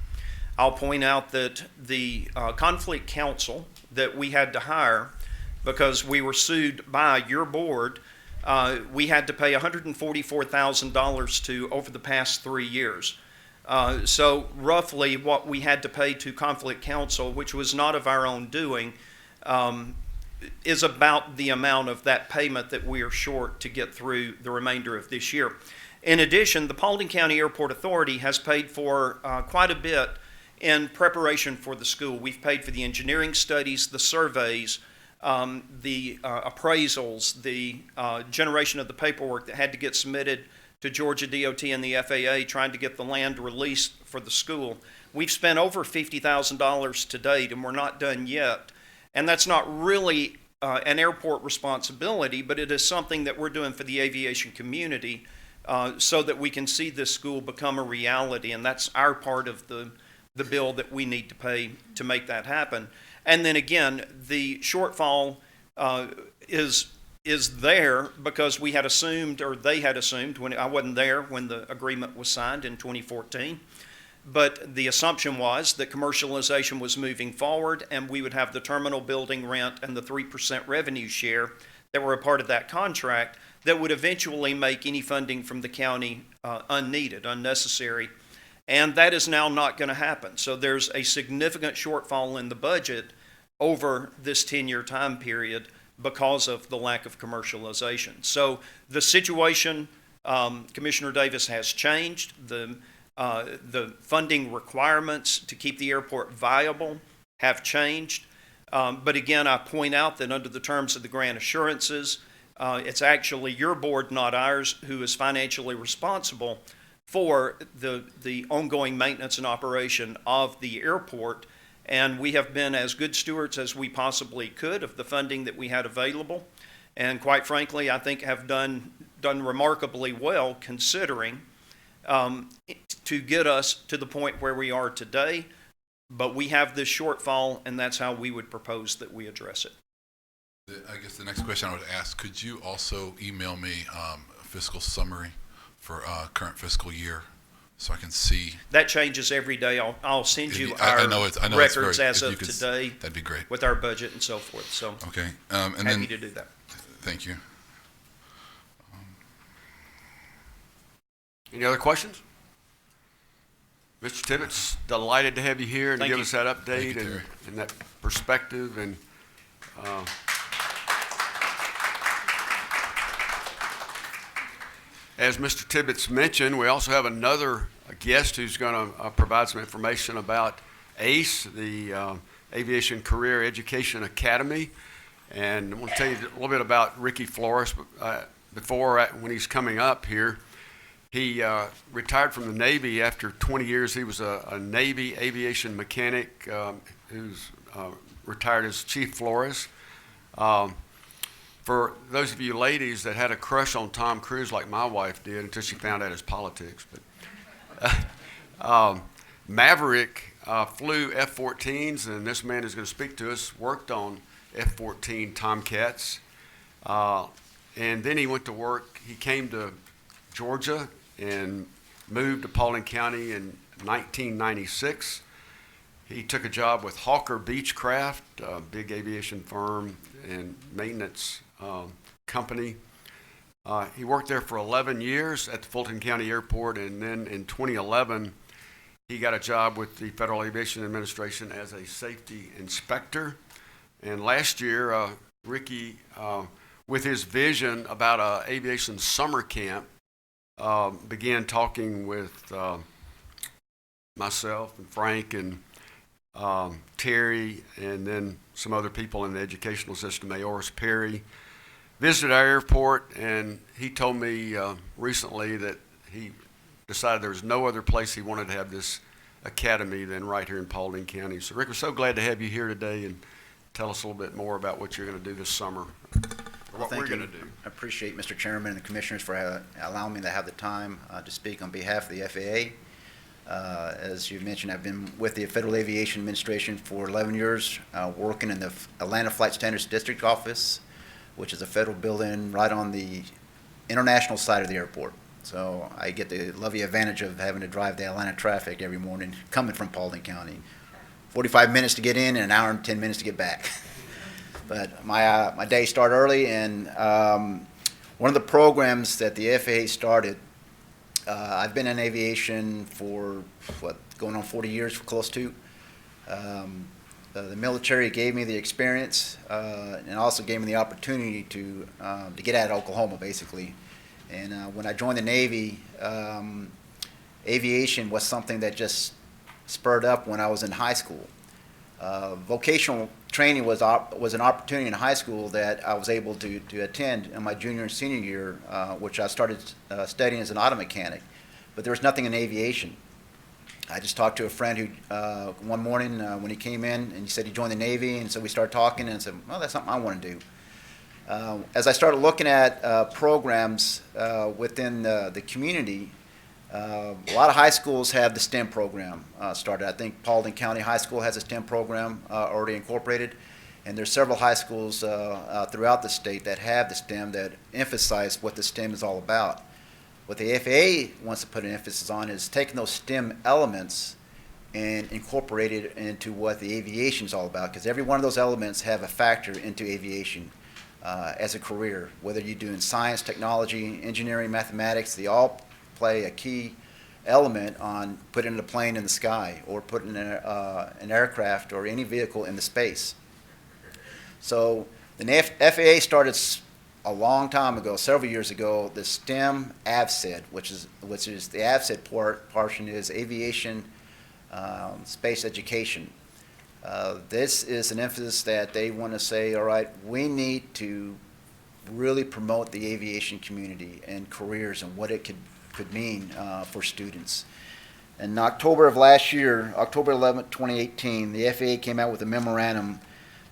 I'll point out that the conflict counsel that we had to hire because we were sued by your board, we had to pay $144,000 to over the past 3 years. So roughly what we had to pay to conflict counsel, which was not of our own doing, is about the amount of that payment that we are short to get through the remainder of this year. In addition, the Paulding County Airport Authority has paid for quite a bit in preparation for the school. We've paid for the engineering studies, the surveys, the appraisals, the generation of the paperwork that had to get submitted to Georgia DOT and the FAA trying to get the land released for the school. We've spent over $50,000 to date, and we're not done yet. And that's not really an airport responsibility, but it is something that we're doing for the aviation community so that we can see this school become a reality, and that's our part of the bill that we need to pay to make that happen. And then again, the shortfall is there because we had assumed, or they had assumed, when I wasn't there when the agreement was signed in 2014, but the assumption was that commercialization was moving forward and we would have the terminal building rent and the 3% revenue share that were a part of that contract that would eventually make any funding from the county unneeded, unnecessary. And that is now not going to happen. So there's a significant shortfall in the budget over this 10-year time period because of the lack of commercialization. So the situation, Commissioner Davis, has changed. The funding requirements to keep the airport viable have changed. But again, I point out that under the terms of the grant assurances, it's actually your board, not ours, who is financially responsible for the ongoing maintenance and operation of the airport. And we have been as good stewards as we possibly could of the funding that we had available. And quite frankly, I think have done remarkably well considering to get us to the point where we are today. But we have this shortfall, and that's how we would propose that we address it. I guess the next question I would ask, could you also email me a fiscal summary for current fiscal year so I can see? That changes every day. I'll send you I our know it's records very, as if of you could, today that'd be great. with our budget and so forth. So Okay. And happy then, to do that. thank you. Any other questions? Mr. Tibbetts, delighted to have you here and Thank give you. us that Thank update you, Terry. and that perspective. And as Mr. Tibbetts mentioned, we also have another guest who's going to provide some information about ACE, the Aviation Career Education Academy. And I want to tell you a little bit about Ricky Flores before, when he's coming up here. He retired from the Navy after 20 years. He was a Navy aviation mechanic who's retired as Chief Flores. For those of you ladies that had a crush on Tom Cruise like my wife did until she found out his politics. But Maverick flew F-14s, and this man is going to speak to us, worked on F-14 Tomcats. And then he went to work. He came to Georgia and moved to Paulding County in 1996. He took a job with Hawker Beechcraft, a big aviation firm and maintenance company. He worked there for 11 years at the Fulton County Airport, and then in 2011, he got a job with the Federal Aviation Administration as a safety inspector. And last year, Ricky, with his vision about an aviation summer camp, began talking with myself and Frank and Terry, and then some other people in the educational system, Aoris Perry, visited our airport, and he told me recently that he decided there was no other place he wanted to have this academy than right here in Paulding County. So Rick, we're so glad to have you here today, and tell us a little bit more about what you're going to do this summer, or what we're going to do. I appreciate Mr. Chairman and the Commissioners for allowing me to have the time to speak on behalf of the FAA. As you mentioned, I've been with the Federal Aviation Administration for 11 years, working in the Atlanta Flight Standards District Office, which is a federal building right on the international side of the airport. So I get the lovely advantage of having to drive the Atlanta traffic every morning coming from Paulding County. 45 minutes to get in and an hour and 10 minutes to get back. But my day started early, and one of the programs that the FAA started, I've been in aviation for, going on 40 years, close to. The military gave me the experience and also gave me the opportunity to get out of Oklahoma, basically. And when I joined the Navy, aviation was something that just spurred up when I was in high school. Vocational training was an opportunity in high school that I was able to attend in my junior and senior year, which I started studying as an auto mechanic. But there was nothing in aviation. I just talked to a friend who, one morning when he came in, and he said he joined the Navy, and so we started talking, and I said, well, that's something I want to do. As I started looking at programs within the community, a lot of high schools have the STEM program started. I think Paulding County High School has a STEM program already incorporated, and there's several high schools throughout the state that have the STEM that emphasize what the STEM is all about. What the FAA wants to put an emphasis on is taking those STEM elements and incorporate it into what the aviation is all about, because every one of those elements have a factor into aviation as a career. Whether you're doing science, technology, engineering, mathematics, they all play a key element on putting a plane in the sky or putting an aircraft or any vehicle into space. So the FAA started a long time ago, several years ago, the STEM AVSED, which is the AVSED portion is aviation space education. This is an emphasis that they want to say, all right, we need to really promote the aviation community and careers and what it could mean for students. In October of last year, October 11, 2018, the FAA came out with a memorandum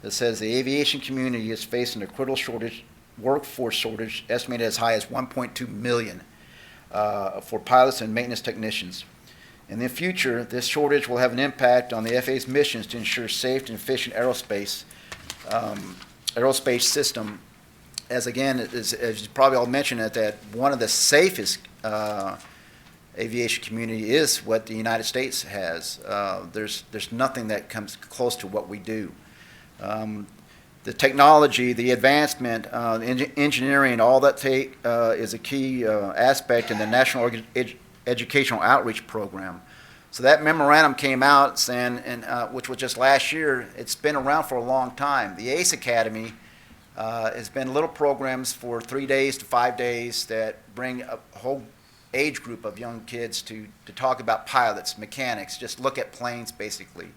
that says the aviation community is facing a critical workforce shortage estimated as high as 1.2 million for pilots and maintenance technicians. In the future, this shortage will have an impact on the FAA's missions to ensure safe and efficient aerospace system. As again, as you probably all mentioned, that one of the safest aviation community is what the United States has. There's nothing that comes close to what we do. The technology, the advancement, engineering, all that is a key aspect in the National Educational Outreach Program. So that memorandum came out saying, which was just last year. It's been around for a long time. The ACE Academy has been little programs for 3 days to 5 days that bring a whole age group of young kids to talk about pilots, mechanics, just look at planes basically.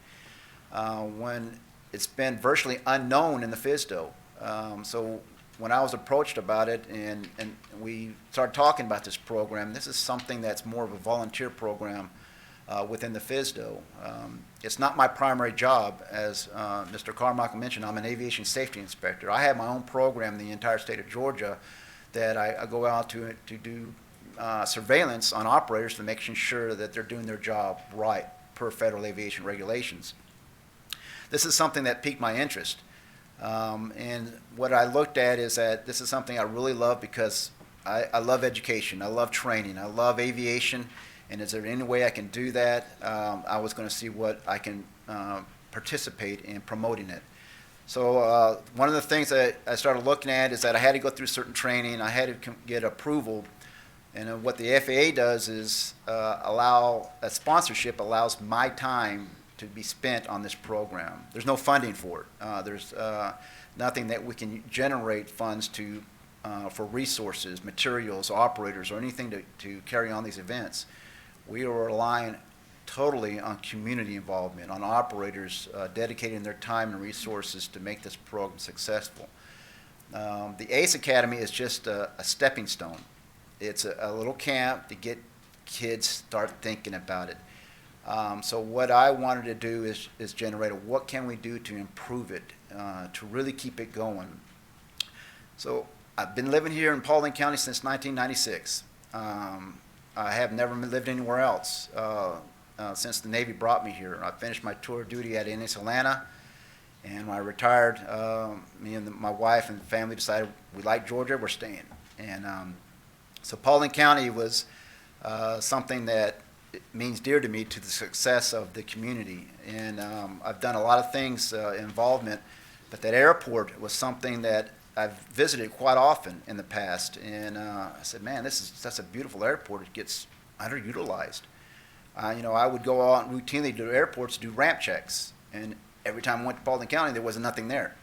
When it's been virtually unknown in the FSDO. So when I was approached about it and we started talking about this program, this is something that's more of a volunteer program within the FSDO. It's not my primary job. As Mr. Carmichael mentioned, I'm an aviation safety inspector. I have my own program in the entire state of Georgia that I go out to do surveillance on operators to make sure that they're doing their job right per federal aviation regulations. This is something that piqued my interest. And what I looked at is that this is something I really love because I love education, I love training, I love aviation, and is there any way I can do that? I was going to see what I can participate in promoting it. So one of the things that I started looking at is that I had to go through certain training. I had to get approval. And what the FAA does is allow a sponsorship allows my time to be spent on this program. There's no funding for it. There's nothing that we can generate funds to for resources, materials, operators, or anything to carry on these events. We are relying totally on community involvement, on operators dedicating their time and resources to make this program successful. The ACE Academy is just a stepping stone. It's a little camp to get kids start thinking about it. So what I wanted to do is generate what can we do to improve it, to really keep it going. So I've been living here in Paulding County since 1996. I have never lived anywhere else since the Navy brought me here. I finished my tour of duty at NS Atlanta, and when I retired, me and my wife and family decided we like Georgia, we're staying. And so Paulding County was something that means dear to me, to the success of the community. And I've done a lot of things involvement, but that airport was something that I've visited quite often in the past. And I said, man, that's a beautiful airport. It gets underutilized. I would go out routinely to airports to do ramp checks, and every time I went to Paulding County, there was nothing there.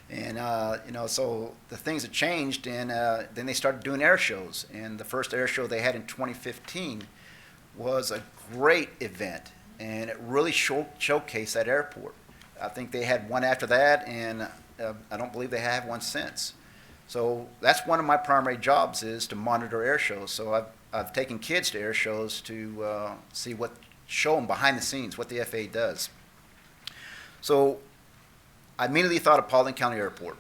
And so the things had changed, and then they started doing air shows. And the first air show they had in 2015 was a great event, and it really showcased that airport. I think they had one after that, and I don't believe they have one since. So that's one of my primary jobs, is to monitor air shows. So I've taken kids to air shows to show them behind the scenes what the FAA does. So I immediately thought of Paulding County Airport,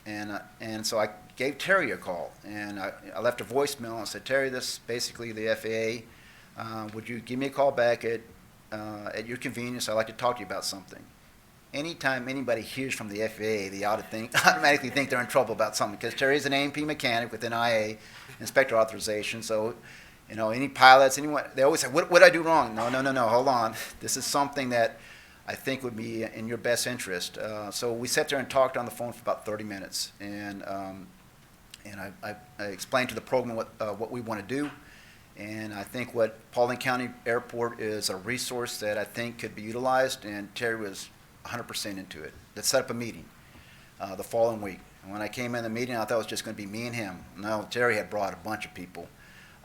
and so I gave Terry a call, and I left a voicemail and said, Terry, this is basically the FAA. Would you give me a call back at your convenience? I'd like to talk to you about something. Anytime anybody hears from the FAA, they automatically think they're in trouble about something, because Terry's an A&P mechanic with an IA, inspector authorization. So, any pilots, anyone, they always say, what did I do wrong? No, hold on. This is something that I think would be in your best interest. So we sat there and talked on the phone for about 30 minutes, and I explained to the program what we want to do. And I think what Paulding County Airport is a resource that I think could be utilized, and Terry was 100% into it. Let's set up a meeting the following week. And when I came in the meeting, I thought it was just going to be me and him. No, Terry had brought a bunch of people.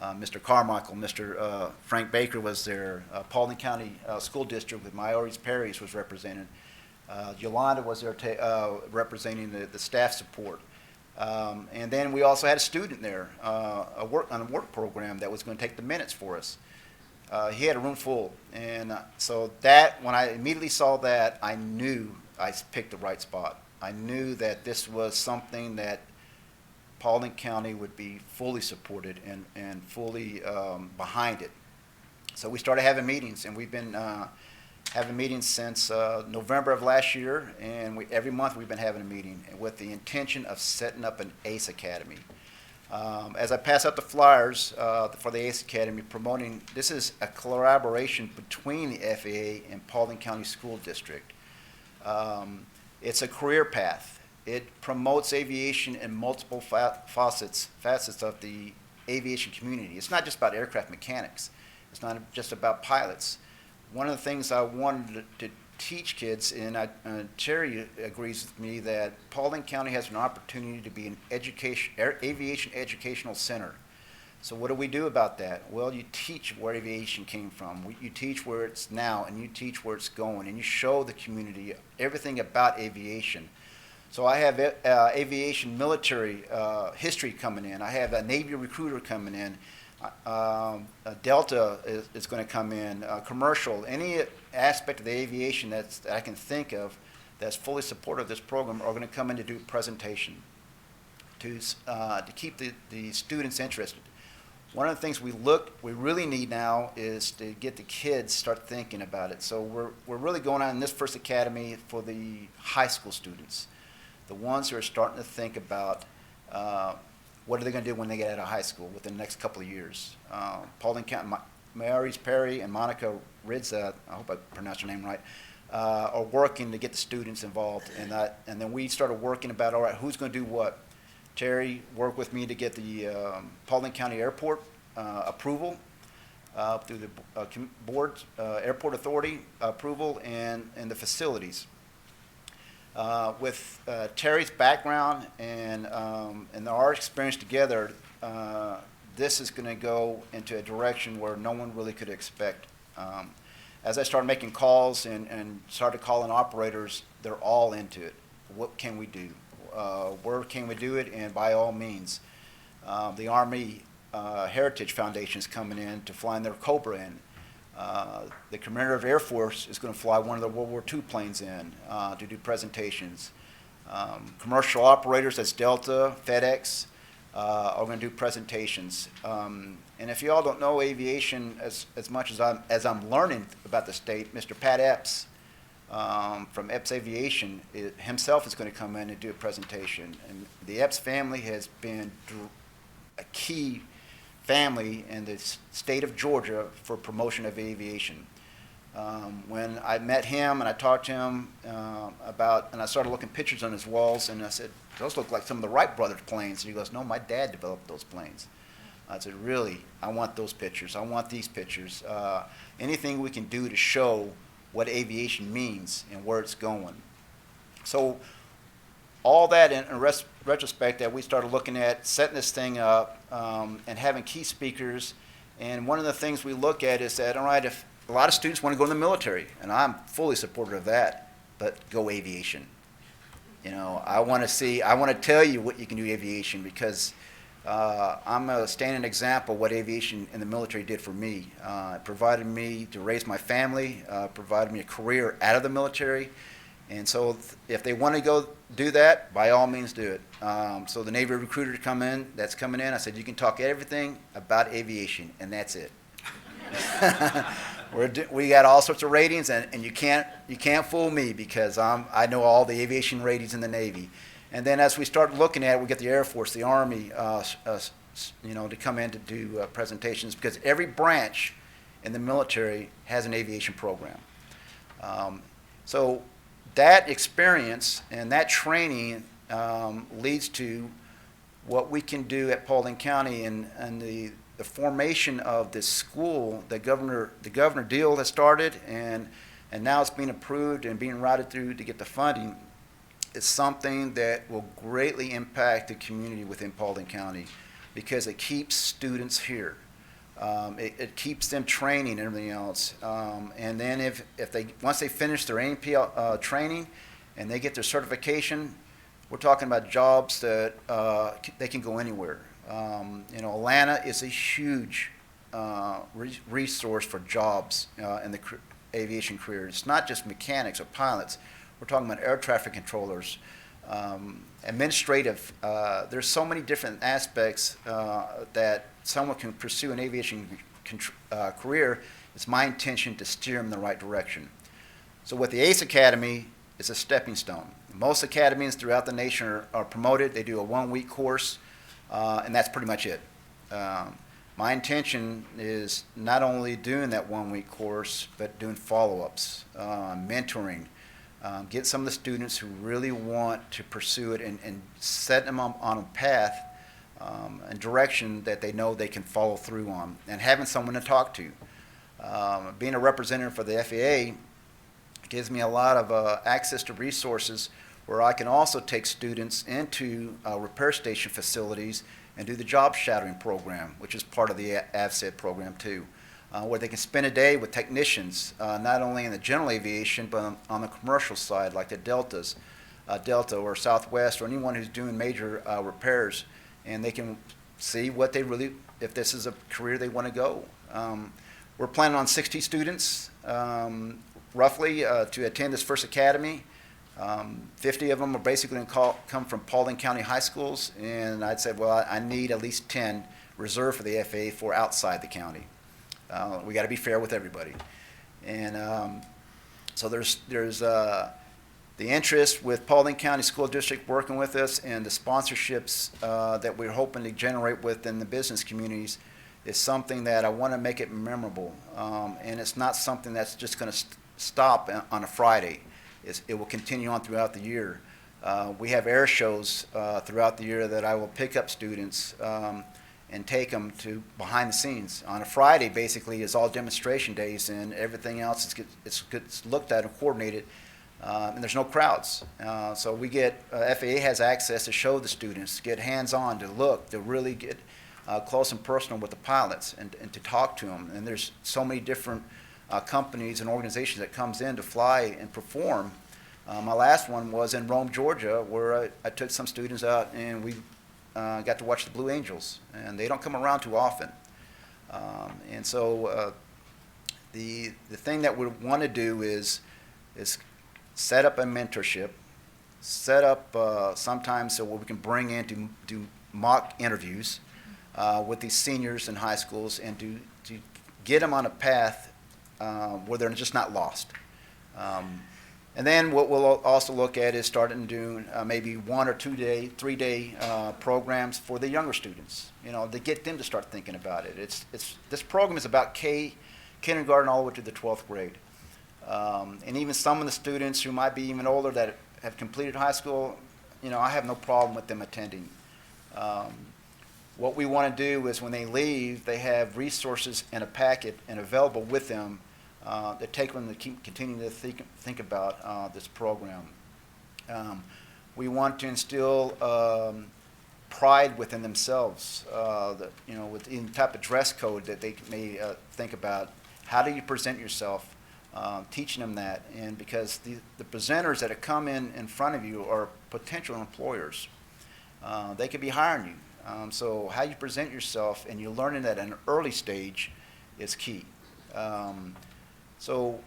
Mr. Carmichael, Mr. Frank Baker was there. Paulding County School District with Maurice Perry's was represented. Yolanda was there representing the staff support. And then we also had a student there on a work program that was going to take the minutes for us. He had a room full. And so when I immediately saw that, I knew I picked the right spot. I knew that this was something that Paulding County would be fully supported and fully behind it. So we started having meetings, and we've been having meetings since November of last year, and every month we've been having a meeting with the intention of setting up an ACE Academy. As I pass out the flyers for the ACE Academy, promoting, this is a collaboration between the FAA and Paulding County School District. It's a career path. It promotes aviation in multiple facets of the aviation community. It's not just about aircraft mechanics. It's not just about pilots. One of the things I wanted to teach kids, and Terry agrees with me, that Paulding County has an opportunity to be an aviation educational center. So what do we do about that? Well, you teach where aviation came from. You teach where it's now, and you teach where it's going, and you show the community everything about aviation. So I have aviation military history coming in. I have a Navy recruiter coming in. Delta is going to come in. Commercial, any aspect of the aviation that I can think of that's fully supportive of this program are going to come in to do a presentation to keep the students interested. One of the things we really need now is to get the kids start thinking about it. So we're really going on in this first academy for the high school students, the ones who are starting to think about what are they going to do when they get out of high school within the next couple of years. Paulding County, Maurice Perry and Monica Ridza, I hope I pronounced her name right, are working to get the students involved. And then we started working about, all right, who's going to do what? Terry worked with me to get the Paulding County Airport approval through the board, Airport Authority approval, and the facilities. With Terry's background and our experience together, this is going to go into a direction where no one really could expect. As I started making calls and started calling operators, they're all into it. What can we do? Where can we do it? And by all means, the Army Heritage Foundation is coming in to fly in their Cobra in. The Commander of Air Force is going to fly one of the World War II planes in to do presentations. Commercial operators, that's Delta, FedEx, are going to do presentations. And if you all don't know aviation as much as I'm learning about the state, Mr. Pat Epps from Epps Aviation himself is going to come in and do a presentation. And the Epps family has been a key family in the state of Georgia for promotion of aviation. When I met him and I talked to him and I started looking pictures on his walls, and I said, those look like some of the Wright brothers planes. And he goes, no, my dad developed those planes. I said, really? I want those pictures. I want these pictures. Anything we can do to show what aviation means and where it's going. So all that in retrospect that we started looking at, setting this thing up, and having key speakers. And one of the things we look at is that, all right, if a lot of students want to go in the military, and I'm fully supportive of that, but go aviation. You know, I want to tell you what you can do aviation, because I'm a standing example of what aviation in the military did for me. It provided me to raise my family, provided me a career out of the military. And so if they want to go do that, by all means do it. So the Navy recruiter that's coming in, I said, you can talk everything about aviation, and that's it. We got all sorts of ratings, and you can't fool me, because I know all the aviation ratings in the Navy. And then as we start looking at it, we get the Air Force, the Army, to come in to do presentations, because every branch in the military has an aviation program. So that experience and that training leads to what we can do at Paulding County, and the formation of this school. The governor deal has started, and now it's being approved and being routed through to get the funding. It's something that will greatly impact the community within Paulding County, because it keeps students here. It keeps them training and everything else. And then once they finish their ANP training and they get their certification, we're talking about jobs that they can go anywhere. Atlanta is a huge resource for jobs in the aviation career. It's not just mechanics or pilots. We're talking about air traffic controllers, administrative. There's so many different aspects that someone can pursue an aviation career. It's my intention to steer them in the right direction. So with the ACE Academy, it's a stepping stone. Most academies throughout the nation are promoted. They do a 1-week course, and that's pretty much it. My intention is not only doing that 1-week course, but doing follow-ups, mentoring, get some of the students who really want to pursue it, and set them on a path and direction that they know they can follow through on, and having someone to talk to. Being a representative for the FAA gives me a lot of access to resources where I can also take students into repair station facilities and do the job shadowing program, which is part of the AVSED program too, where they can spend a day with technicians, not only in the general aviation, but on the commercial side, like the Delta or Southwest, or anyone who's doing major repairs, and they can see what they really, if this is a career they want to go. We're planning on 60 students, roughly, to attend this first academy. 50 of them are basically going to come from Paulding County high schools, and I'd say, well, I need at least 10 reserved for the FAA for outside the county. We got to be fair with everybody. And so there's the interest with Paulding County School District working with us, and the sponsorships that we're hoping to generate within the business communities is something that I want to make it memorable. And it's not something that's just going to stop on a Friday. It will continue on throughout the year. We have air shows throughout the year that I will pick up students and take them to behind the scenes. On a Friday, basically, is all demonstration days, and everything else gets looked at and coordinated, and there's no crowds. So we get, FAA has access to show the students, get hands-on, to look, to really get close and personal with the pilots and to talk to them. And there's so many different companies and organizations that comes in to fly and perform. My last one was in Rome, Georgia, where I took some students out and we got to watch the Blue Angels, and they don't come around too often. And so the thing that we want to do is set up a mentorship, set up sometimes so we can bring in to do mock interviews with these seniors in high schools and to get them on a path where they're just not lost. And then what we'll also look at is starting to do maybe 1 or 2 day, 3 day programs for the younger students, to get them to start thinking about it. This program is about kindergarten all the way to the 12th grade. And even some of the students who might be even older that have completed high school, I have no problem with them attending. What we want to do is when they leave, they have resources in a packet and available with them that take them to keep continuing to think about this program. We want to instill pride within themselves, with any type of dress code that they may think about. How do you present yourself? Teaching them that, and because the presenters that have come in front of you are potential employers. They could be hiring you. So how you present yourself and you're learning that at an early stage is key. So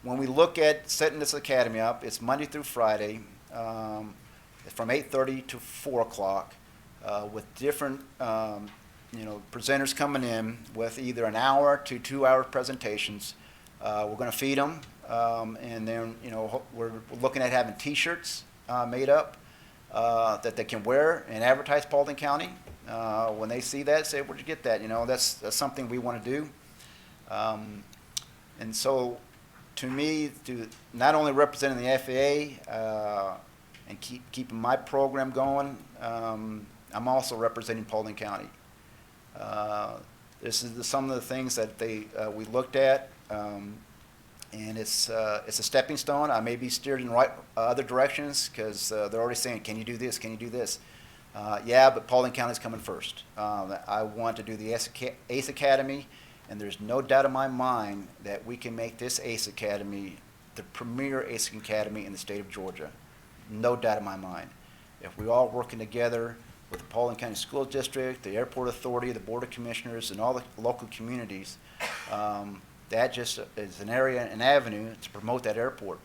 when we look at setting this academy up, it's Monday through Friday from 8:30 to 4 o'clock with different presenters coming in with either an hour to 2 hour presentations. We're going to feed them, and then we're looking at having T-shirts made up that they can wear and advertise Paulding County. When they see that, say, "Where'd you get that?" That's something we want to do. And so, to me, to not only representing the FAA and keeping my program going, I'm also representing Paulding County. This is some of the things that we looked at, and it's a stepping stone. I may be steered in other directions because they're already saying, "Can you do this? Can you do this?" Yeah, but Paulding County is coming first. I want to do the ACE Academy. And there's no doubt in my mind that we can make this ACE Academy the premier ACE Academy in the state of Georgia. No doubt in my mind. If we all working together with the Paulding County School District, the Airport Authority, the Board of Commissioners, and all the local communities, that just is an avenue to promote that airport.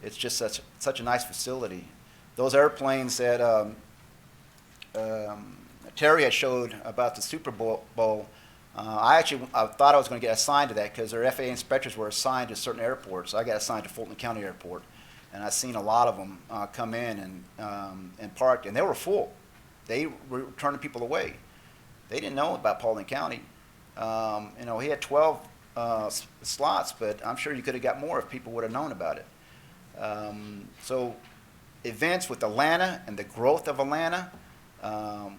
It's just such a nice facility. Those airplanes that Terry had showed about the Super Bowl, I thought I was going to get assigned to that because their FAA inspectors were assigned to certain airports. I got assigned to Fulton County Airport, and I've seen a lot of them come in and parked, and they were full. They were turning people away. They didn't know about Paulding County. He had 12 slots, but I'm sure you could have got more if people would have known about it. So events with Atlanta and the growth of Atlanta,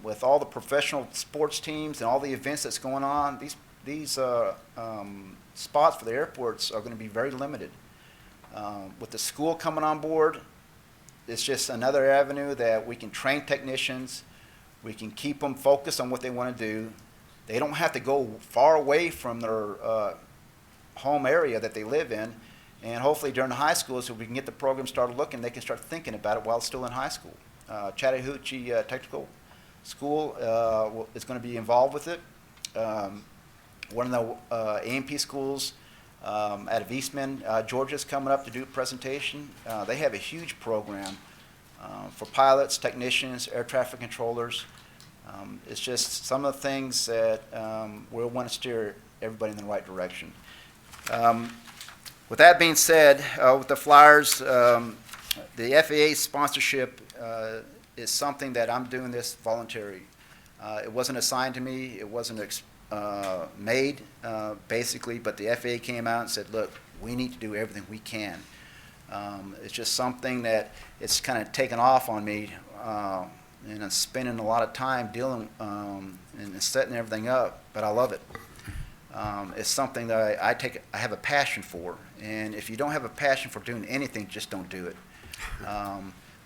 with all the professional sports teams and all the events that's going on, these spots for the airports are going to be very limited. With the school coming on board, it's just another avenue that we can train technicians. We can keep them focused on what they want to do. They don't have to go far away from their home area that they live in. And hopefully during the high school, so we can get the program started looking, they can start thinking about it while still in high school. Chattahoochee Technical School is going to be involved with it. One of the A&P schools out of Eastman, Georgia, is coming up to do a presentation. They have a huge program for pilots, technicians, air traffic controllers. It's just some of the things that we'll want to steer everybody in the right direction. With that being said, with the Flyers, the FAA sponsorship is something that I'm doing this voluntary. It wasn't assigned to me. It wasn't made, basically, but the FAA came out and said, look, We need to do everything we can. It's just something that it's kind of taken off on me, and I'm spending a lot of time dealing and setting everything up, but I love it. It's something that I have a passion for, and if you don't have a passion for doing anything, just don't do it.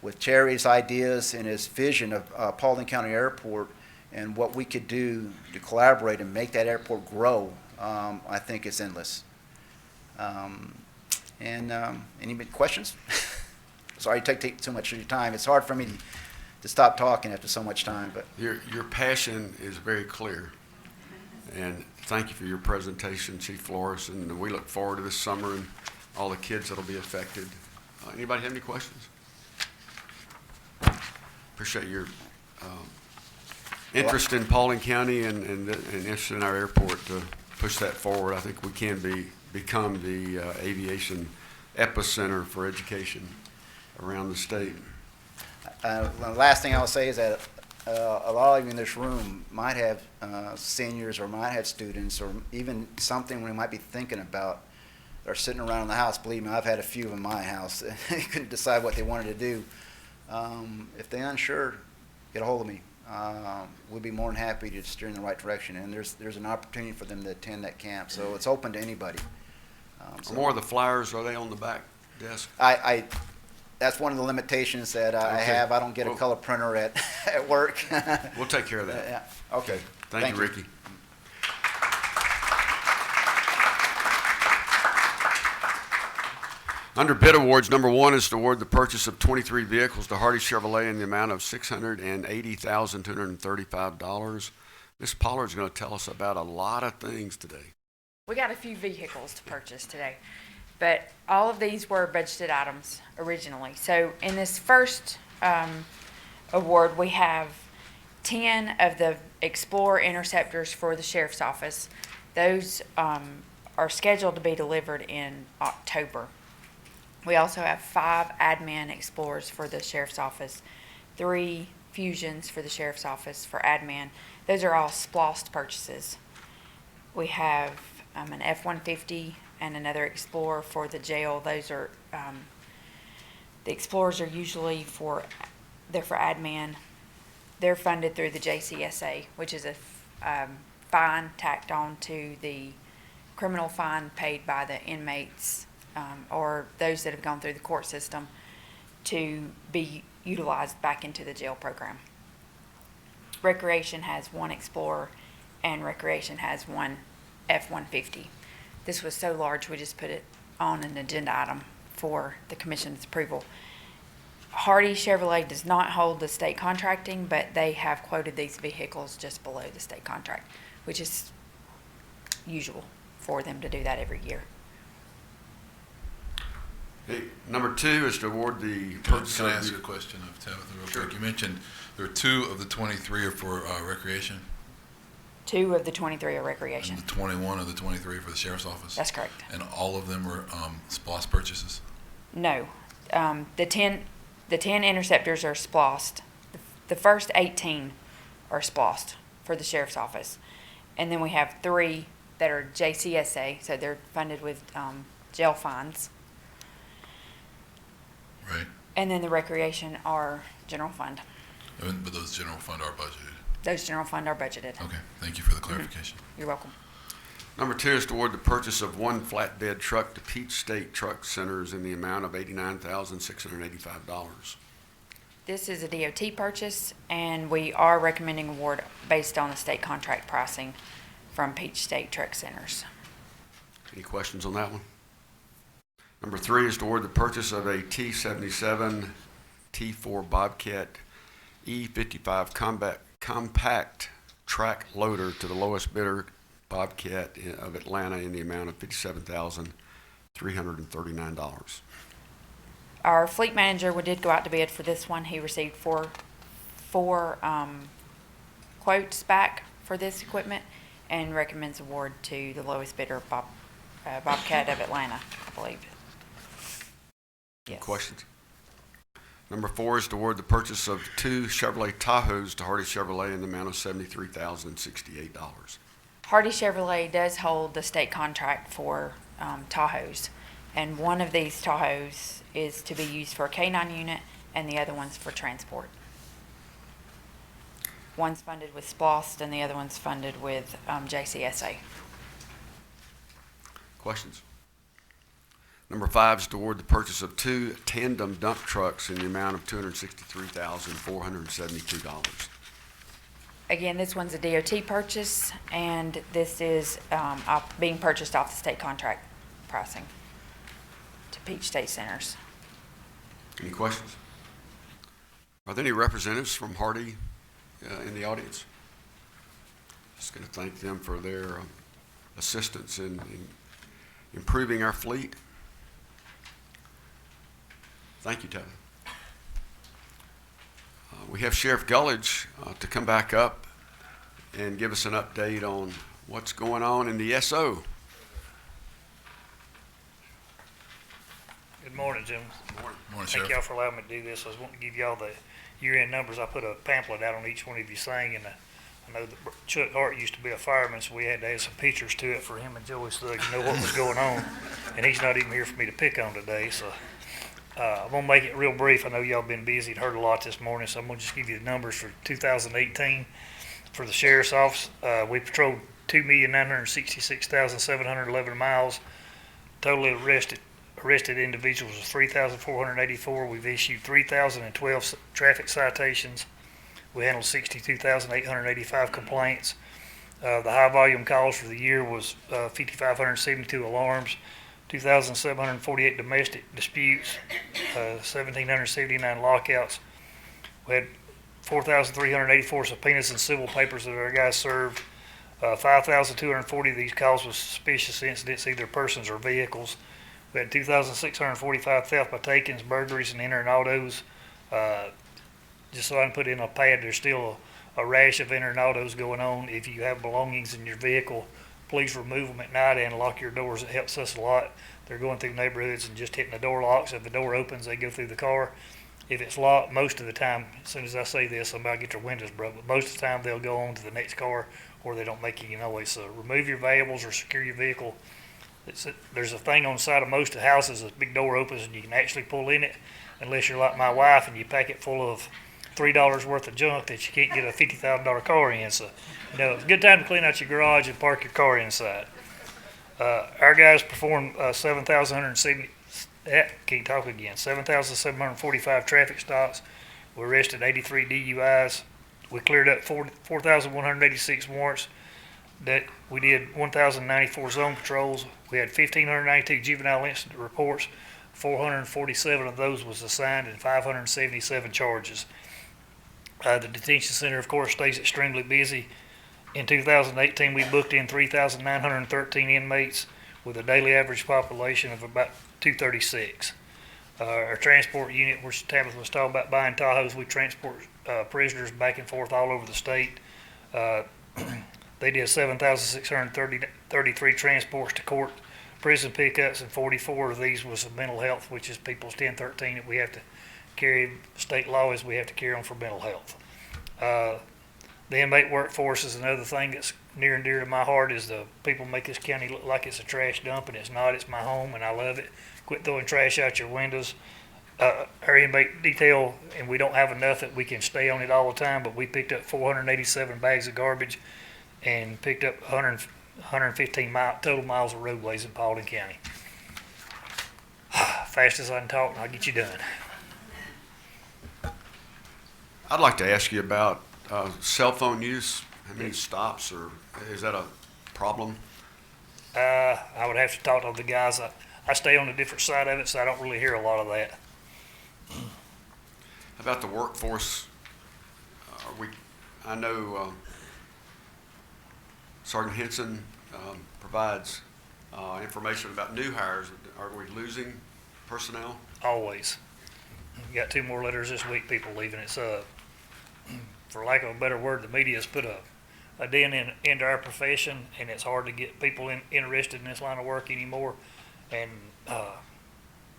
With Terry's ideas and his vision of Paulding County Airport and what we could do to collaborate and make that airport grow, I think it's endless. Any questions? Sorry to take too much of your time. It's hard for me to stop talking after so much time, but Your passion is very clear. And thank you for your presentation, Chief Flores, and we look forward to this summer and all the kids that'll be affected. Anybody have any questions? Appreciate your interest in Paulding County and interest in our airport to push that forward. I think we can become the aviation epicenter for education around the state. the last thing I'll say is that a lot of you in this room might have seniors or might have students or even something we might be thinking about or sitting around in the house. Believe me, I've had a few in my house. They couldn't decide what they wanted to do. If they're unsure, get a hold of me. We'll be more than happy to steer in the right direction. And there's an opportunity for them to attend that camp, so it's open to anybody. Are more of the flyers, are they on the back desk? That's one of the limitations that I Okay. have. I don't get a color printer at work. We'll take care of that. Yeah. Okay. Thank you, Ricky. Under bid awards, number one is to award the purchase of 23 vehicles to Hardy Chevrolet in the amount of $680,235. Ms. Pollard's going to tell us about a lot of things today. We got a few vehicles to purchase today, but all of these were budgeted items originally. So in this first award, we have 10 of the Explorer Interceptors for the Sheriff's Office. Those are scheduled to be delivered in October. We also have 5 admin Explorers for the Sheriff's Office, 3 Fusions for the Sheriff's Office for admin. Those are all SPLOST purchases. We have an F-150 and another Explorer for the jail. Those are, the Explorers are usually they're for admin. They're funded through the JCSA, which is a fine tacked on to the criminal fine paid by the inmates or those that have gone through the court system to be utilized back into the jail program. Recreation has 1 Explorer and Recreation has 1 F-150. This was so large, we just put it on an agenda item for the Commission's approval. Hardy Chevrolet does not hold the state contracting, but they have quoted these vehicles just below the state contract, which is usual for them to do that every year. Okay. Number 2 is to award the purchase Can I of ask the- you a question of Tabitha real Sure. quick? You mentioned there were 2 of the 23 are for recreation 2 of the 23 are and recreation. the 21 of the 23 for the sheriff's office? That's correct. And all of them were SPLOST purchases? No. The 10 interceptors are SPLOST. The first 18 are SPLOST for the sheriff's office. And then we have 3 that are JCSA, so they're funded with jail fines. Right. And then the recreation are general fund. But those general fund are budgeted? Those general fund are budgeted. Okay, thank you for the clarification. You're welcome. Number 2 is to award the purchase of 1 flatbed truck to Peach State Truck Centers in the amount of $89,685. This is a DOT purchase, and we are recommending award based on the state contract pricing from Peach State Truck Centers. Any questions on that one? Number 3 is to award the purchase of a T-77 T4 Bobcat E55 compact track loader to the lowest bidder, Bobcat of Atlanta, in the amount of $57,339. Our fleet manager, we did go out to bid for this one. He received four quotes back for this equipment and recommends award to the lowest bidder, Bobcat of Atlanta, I believe. Any Yes. questions? Number 4 is to award the purchase of 2 Chevrolet Tahoes to Hardy Chevrolet in the amount of $73,068. Hardy Chevrolet does hold the state contract for Tahoes. And one of these Tahoes is to be used for a K-9 unit, and the other one's for transport. One's funded with SPLOST, and the other one's funded with JCSA. Questions? Number 5 is to award the purchase of 2 tandem dump trucks in the amount of $263,472. Again, this one's a DOT purchase, and this is being purchased off the state contract pricing to Peach State Centers. Any questions? Are there any representatives from Hardy in the audience? Just going to thank them for their assistance in improving our fleet. Thank you, Tevin. We have Sheriff Gullidge to come back up and give us an update on what's going on in the SO. Good morning, Jim. Morning, Thank Sheriff. y'all for allowing me to do this. I was wanting to give y'all the year-end numbers. I put a pamphlet out on each one of you thing, and I know that Chuck Hart used to be a fireman, so we had to add some pictures to it for him and Joey so they could know what was going on. And he's not even here for me to pick on today, so I'm gonna make it real brief. I know y'all been busy and heard a lot this morning, so I'm gonna just give you the numbers for 2018. For the sheriff's office, we patrolled 2,966,711 miles. Totally arrested individuals was 3,484. We've issued 3,012 traffic citations. We handled 62,885 complaints. The high volume calls for the year was 5,572 alarms, 2,748 domestic disputes, 1,779 lockouts. We had 4,384 subpoenas and civil papers that our guys served. 5,240 of these calls was suspicious incidents, either persons or vehicles. We had 2,645 theft by takings, burglaries, and entering autos. Just so I can put in a pad, there's still a rash of entering autos going on. If you have belongings in your vehicle, please remove them at night and lock your doors. It helps us a lot. They're going through neighborhoods and just hitting the door locks. If the door opens, they go through the car. If it's locked, most of the time, as soon as I say this, somebody get their windows broke, but most of the time they'll go on to the next car or they don't make any noise. So remove your valuables or secure your vehicle. There's a thing on the side of most of the houses, a big door opens and you can actually pull in it, unless you're like my wife and you pack it full of $3 worth of junk that you can't get a $50,000 car in. So, it's a good time to clean out your garage and park your car inside. Our guys performed 7,745 traffic stops. We arrested 83 DUIs. We cleared up 4,186 warrants. That we did 1,094 zone patrols. We had 1,592 juvenile incident reports. 447 of those was assigned and 577 charges. The detention center, of course, stays extremely busy. In 2018, we booked in 3,913 inmates with a daily average population of about 236. Our transport unit, which Tabitha was talking about buying Tahoes, we transport prisoners back and forth all over the state. They did 7,633 transports to court, prison pickups, and 44 of these was mental health, which is people's 1013 that we have to carry. State law is we have to carry on for mental health. The inmate workforce is another thing that's near and dear to my heart. Is the people make this county look like it's a trash dump, and it's not. It's my home, and I love it. Quit throwing trash out your windows. Our inmate detail, and we don't have enough that we can stay on it all the time, but we picked up 487 bags of garbage and picked up 115 total miles of roadways in Paulding County. Fast as I can talk, and I'll get you done. I'd like to ask you about cell phone use. How many stops, or is that a problem? I would have to talk to the guys. I stay on a different side of it, so I don't really hear a lot of that. How about the workforce? I know Sergeant Henson provides information about new hires. Are we losing personnel? Always. We got 2 more letters this week, people leaving. It's for lack of a better word, the media's put a dent into our profession, and it's hard to get people interested in this line of work anymore. And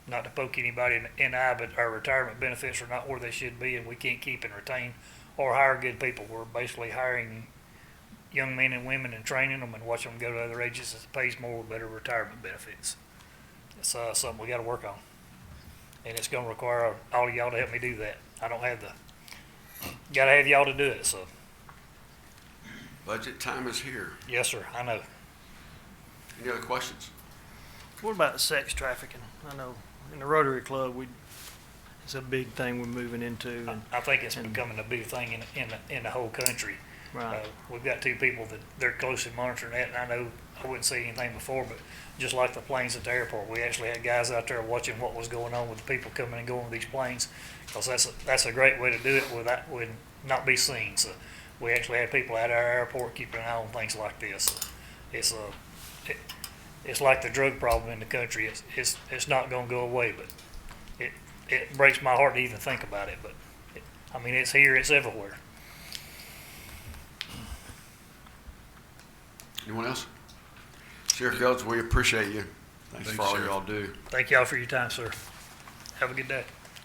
not to poke anybody in the eye, but our retirement benefits are not where they should be, and we can't keep and retain or hire good people. We're basically hiring young men and women and training them and watching them go to other agencies that pays more with better retirement benefits. It's something we got to work on, and it's going to require all of y'all to help me do that. I don't have got to have y'all to do it. So, Budget time is here. yes, sir. I know. Any other questions? What about sex trafficking? I know in the Rotary Club, it's a big thing we're moving into. And, I think it's becoming a big thing in the whole country. right. We've got two people that they're closely monitoring that, and I know I wouldn't see anything before, but just like the planes at the airport, we actually had guys out there watching what was going on with the people coming and going with these planes, because that's a great way to do it would not be seen. So we actually had people at our airport keeping an eye on things like this. It's like the drug problem in the country. It's not going to go away, but it breaks my heart to even think about it. But it's here, it's everywhere. Anyone else? Sheriff Fields, we appreciate you. Thanks for all Sheriff. y'all do. Thank y'all for your time, sir. Have a good day.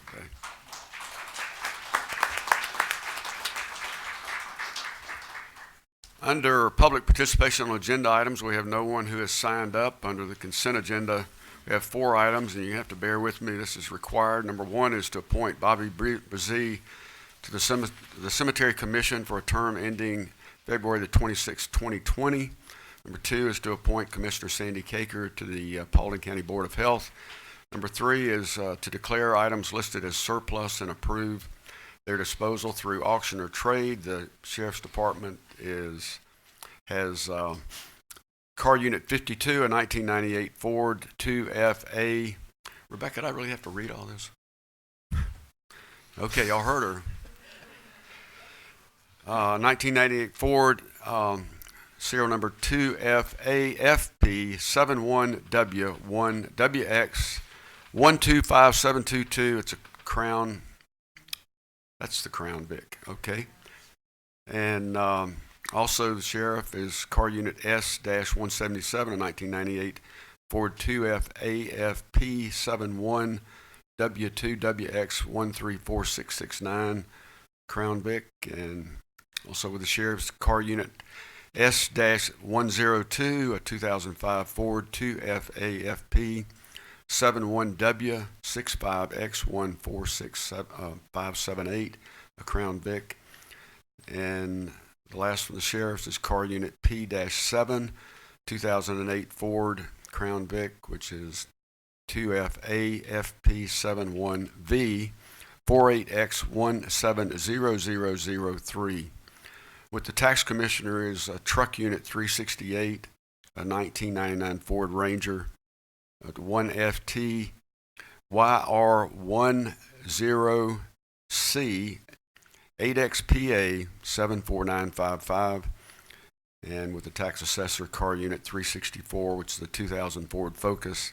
Okay. Under public participation on agenda items, we have no one who has signed up. Under the consent agenda, we have 4 items, and you have to bear with me. This is required. Number 1 is to appoint Bobby Brzee to the Cemetery Commission for a term ending February the 26th, 2020. Number 2 is to appoint Commissioner Sandy Caker to the Paulding County Board of Health. Number 3 is to declare items listed as surplus and approve their disposal through auction or trade. The Sheriff's Department has car unit 52, a 1998 Ford 2FA. Rebecca, did I really have to read all this? Okay, y'all heard her. 1998 Ford, serial number 2FAFP71W1WX 125722. It's a Crown. That's the Crown Vic. Okay. And also the sheriff is car unit S-177, a 1998 Ford 2FAFP71W2WX134669 Crown Vic. And also with the sheriff's car unit S-102, a 2005 Ford 2FAFP 71W65X146578, a Crown Vic. And the last from the sheriff's is car unit P-7, 2008 Ford Crown Vic, which is 2FAFP71V 48X170003. With the tax commissioner is truck unit 368, a 1999 Ford Ranger, 1FT YR10C 8XPA 74955, and with the tax assessor car unit 364, which is the 2000 Ford Focus,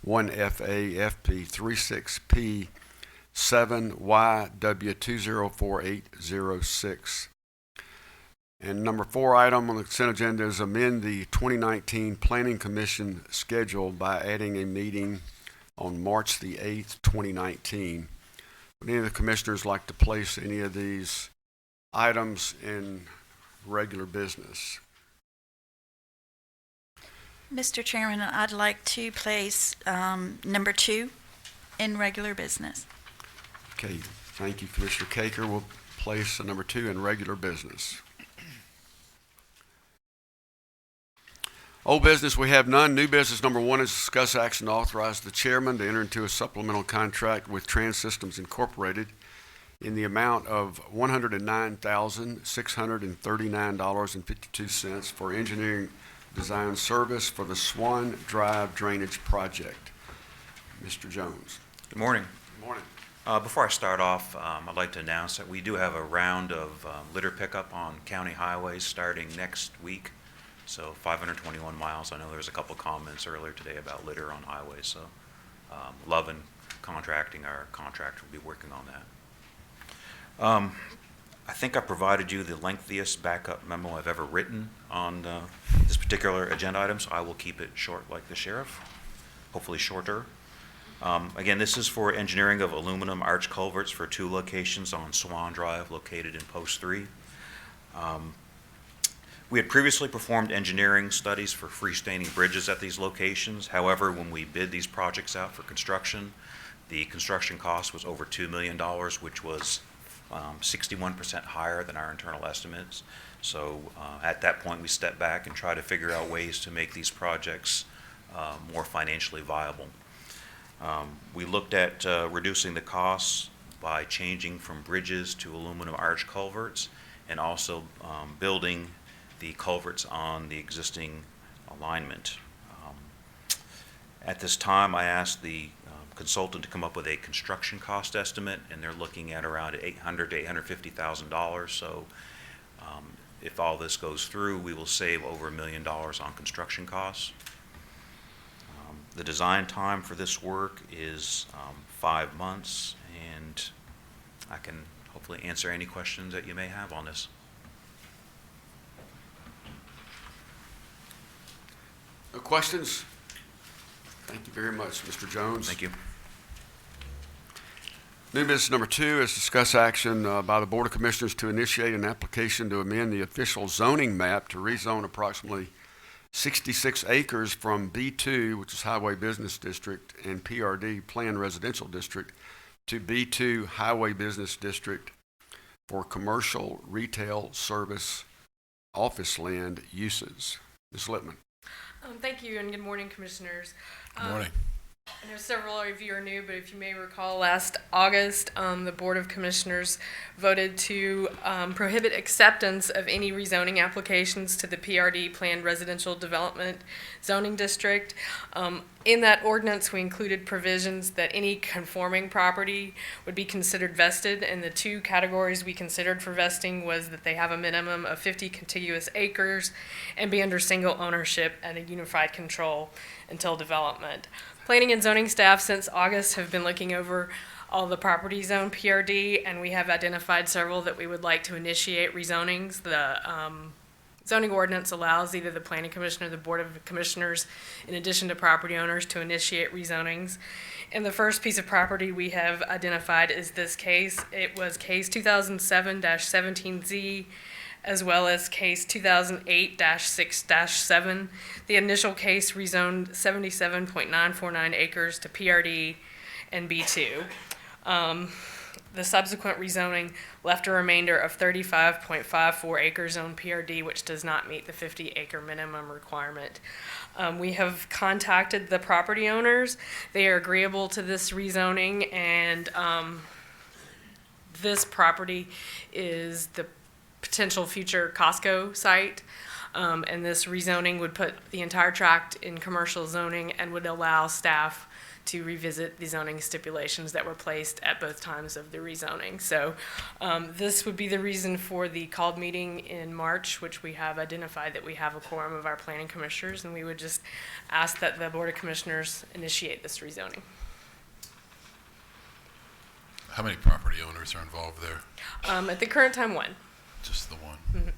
1FA FP36P 7YW204806. And number 4 item on the consent agenda is amend the 2019 Planning Commission schedule by adding a meeting on March the 8th, 2019. Would any of the commissioners like to place any of these items in regular business? Mr. Chairman, I'd like to place number 2 in regular business. Okay, thank you, Commissioner Caker. We'll place number 2 in regular business. Old business, we have none. New business number 1 is discuss action to authorize the chairman to enter into a supplemental contract with Trans Systems Incorporated in the amount of $109,639.52 for engineering design service for the Swan Drive Drainage Project. Mr. Jones. Good morning. Good morning. Before I start off, I'd like to announce that we do have a round of litter pickup on county highways starting next week. So 521 miles. I know there was a couple comments earlier today about litter on highways. So Love and Contracting, our contractor, will be working on that. I think I provided you the lengthiest backup memo I've ever written on this particular agenda item, so I will keep it short like the sheriff, hopefully shorter. Again, this is for engineering of aluminum arch culverts for 2 locations on Swan Drive located in Post 3. We had previously performed engineering studies for freestanding bridges at these locations. However, when we bid these projects out for construction, the construction cost was over $2 million, which was 61% higher than our internal estimates. So at that point, we stepped back and tried to figure out ways to make these projects more financially viable. We looked at reducing the costs by changing from bridges to aluminum arch culverts, and also building the culverts on the existing alignment. At this time, I asked the consultant to come up with a construction cost estimate, and they're looking at around $800,000 to $850,000. So if all this goes through, we will save over $1 million on construction costs. The design time for this work is 5 months, and I can hopefully answer any questions that you may have on this. No questions? Thank you very much, Mr. Jones. Thank you. New business number 2 is discuss action by the Board of Commissioners to initiate an application to amend the official zoning map to rezone approximately 66 acres from B2, which is Highway Business District, and PRD, Planned Residential District, to B2, Highway Business District, for commercial, retail, service, office land uses. Ms. Lippman. Thank you, and good morning, Commissioners. Good morning. I know several of you are new, but if you may recall, last August, the Board of Commissioners voted to prohibit acceptance of any rezoning applications to the PRD, Planned Residential Development Zoning District. In that ordinance, we included provisions that any conforming property would be considered vested, and the 2 categories we considered for vesting was that they have a minimum of 50 contiguous acres and be under single ownership and a unified control until development. Planning and zoning staff since August have been looking over all the property zone PRD, and we have identified several that we would like to initiate rezonings. The zoning ordinance allows either the planning commission or the board of commissioners, in addition to property owners, to initiate rezonings. And the first piece of property we have identified is this case. It was case 2007-17Z, as well as case 2008-6-7. The initial case rezoned 77.949 acres to PRD and B2. The subsequent rezoning left a remainder of 35.54 acres on PRD, which does not meet the 50-acre minimum requirement. We have contacted the property owners. They are agreeable to this rezoning, and this property is the potential future Costco site, and this rezoning would put the entire tract in commercial zoning and would allow staff to revisit the zoning stipulations that were placed at both times of the rezoning. So this would be the reason for the called meeting in March, which we have identified that we have a quorum of our planning commissioners, and we would just ask that the Board of Commissioners initiate this rezoning. How many property owners are involved there? At the current time, 1. Just the one. Mm-hmm.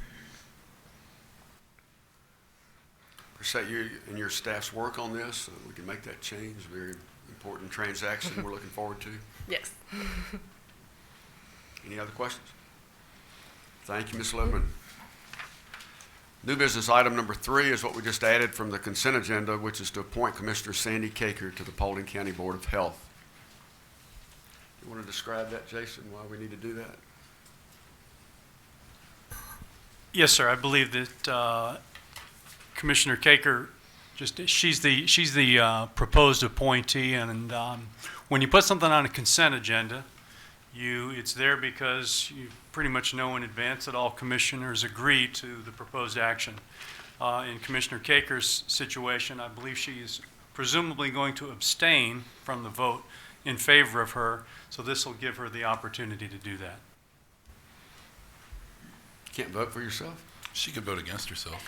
Appreciate you and your staff's work on this, so we can make that change. Very important transaction we're looking forward to. Yes. Any other questions? Thank you, Ms. Lippman. New business item number 3 is what we just added from the consent agenda, which is to appoint Commissioner Sandy Caker to the Paulding County Board of Health. You want to describe that, Jason, why we need to do that? Yes, sir. I believe that Commissioner Caker, she's the proposed appointee, and when you put something on a consent agenda, it's there because you pretty much know in advance that all commissioners agree to the proposed action. In Commissioner Caker's situation, I believe she is presumably going to abstain from the vote in favor of her, so this will give her the opportunity to do that. Can't vote for yourself? She could vote against herself.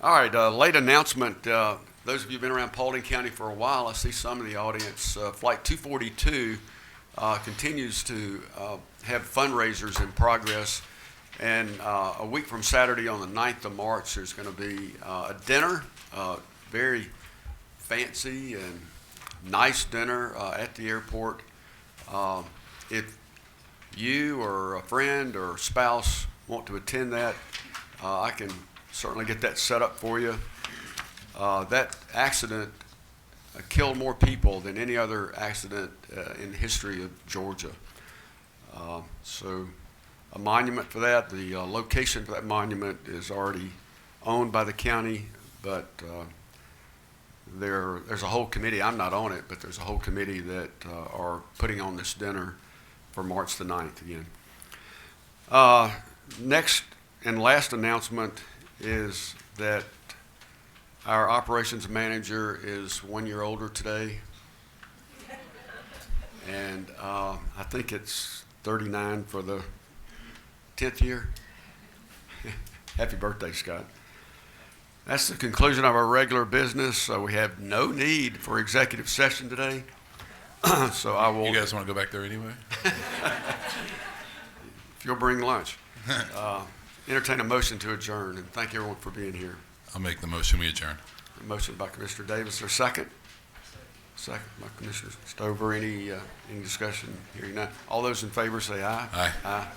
All right, late announcement. Those of you who've been around Paulding County for a while, I see some of the audience. Flight 242 continues to have fundraisers in progress. And a week from Saturday on the 9th of March, there's going to be a dinner, very fancy and nice dinner at the airport. If you or a friend or spouse want to attend that, I can certainly get that set up for you. That accident killed more people than any other accident in the history of Georgia. So a monument for that, the location for that monument is already owned by the county, but there's a whole committee, I'm not on it, but there's a whole committee that are putting on this dinner for March the 9th again. Next and last announcement is that our operations manager is 1 year older today. And I think it's 39 for the 10th year. Happy birthday, Scott. That's the conclusion of our regular business. We have no need for executive session today. So I will. You guys want to go back there anyway? If you'll bring lunch. Entertain a motion to adjourn, and thank everyone for being here. I'll make the motion, we adjourn. A motion by Commissioner Davis, or second? Second by Commissioner Stover. Any discussion? Hearing none. All those in favor say aye. Aye. Aye.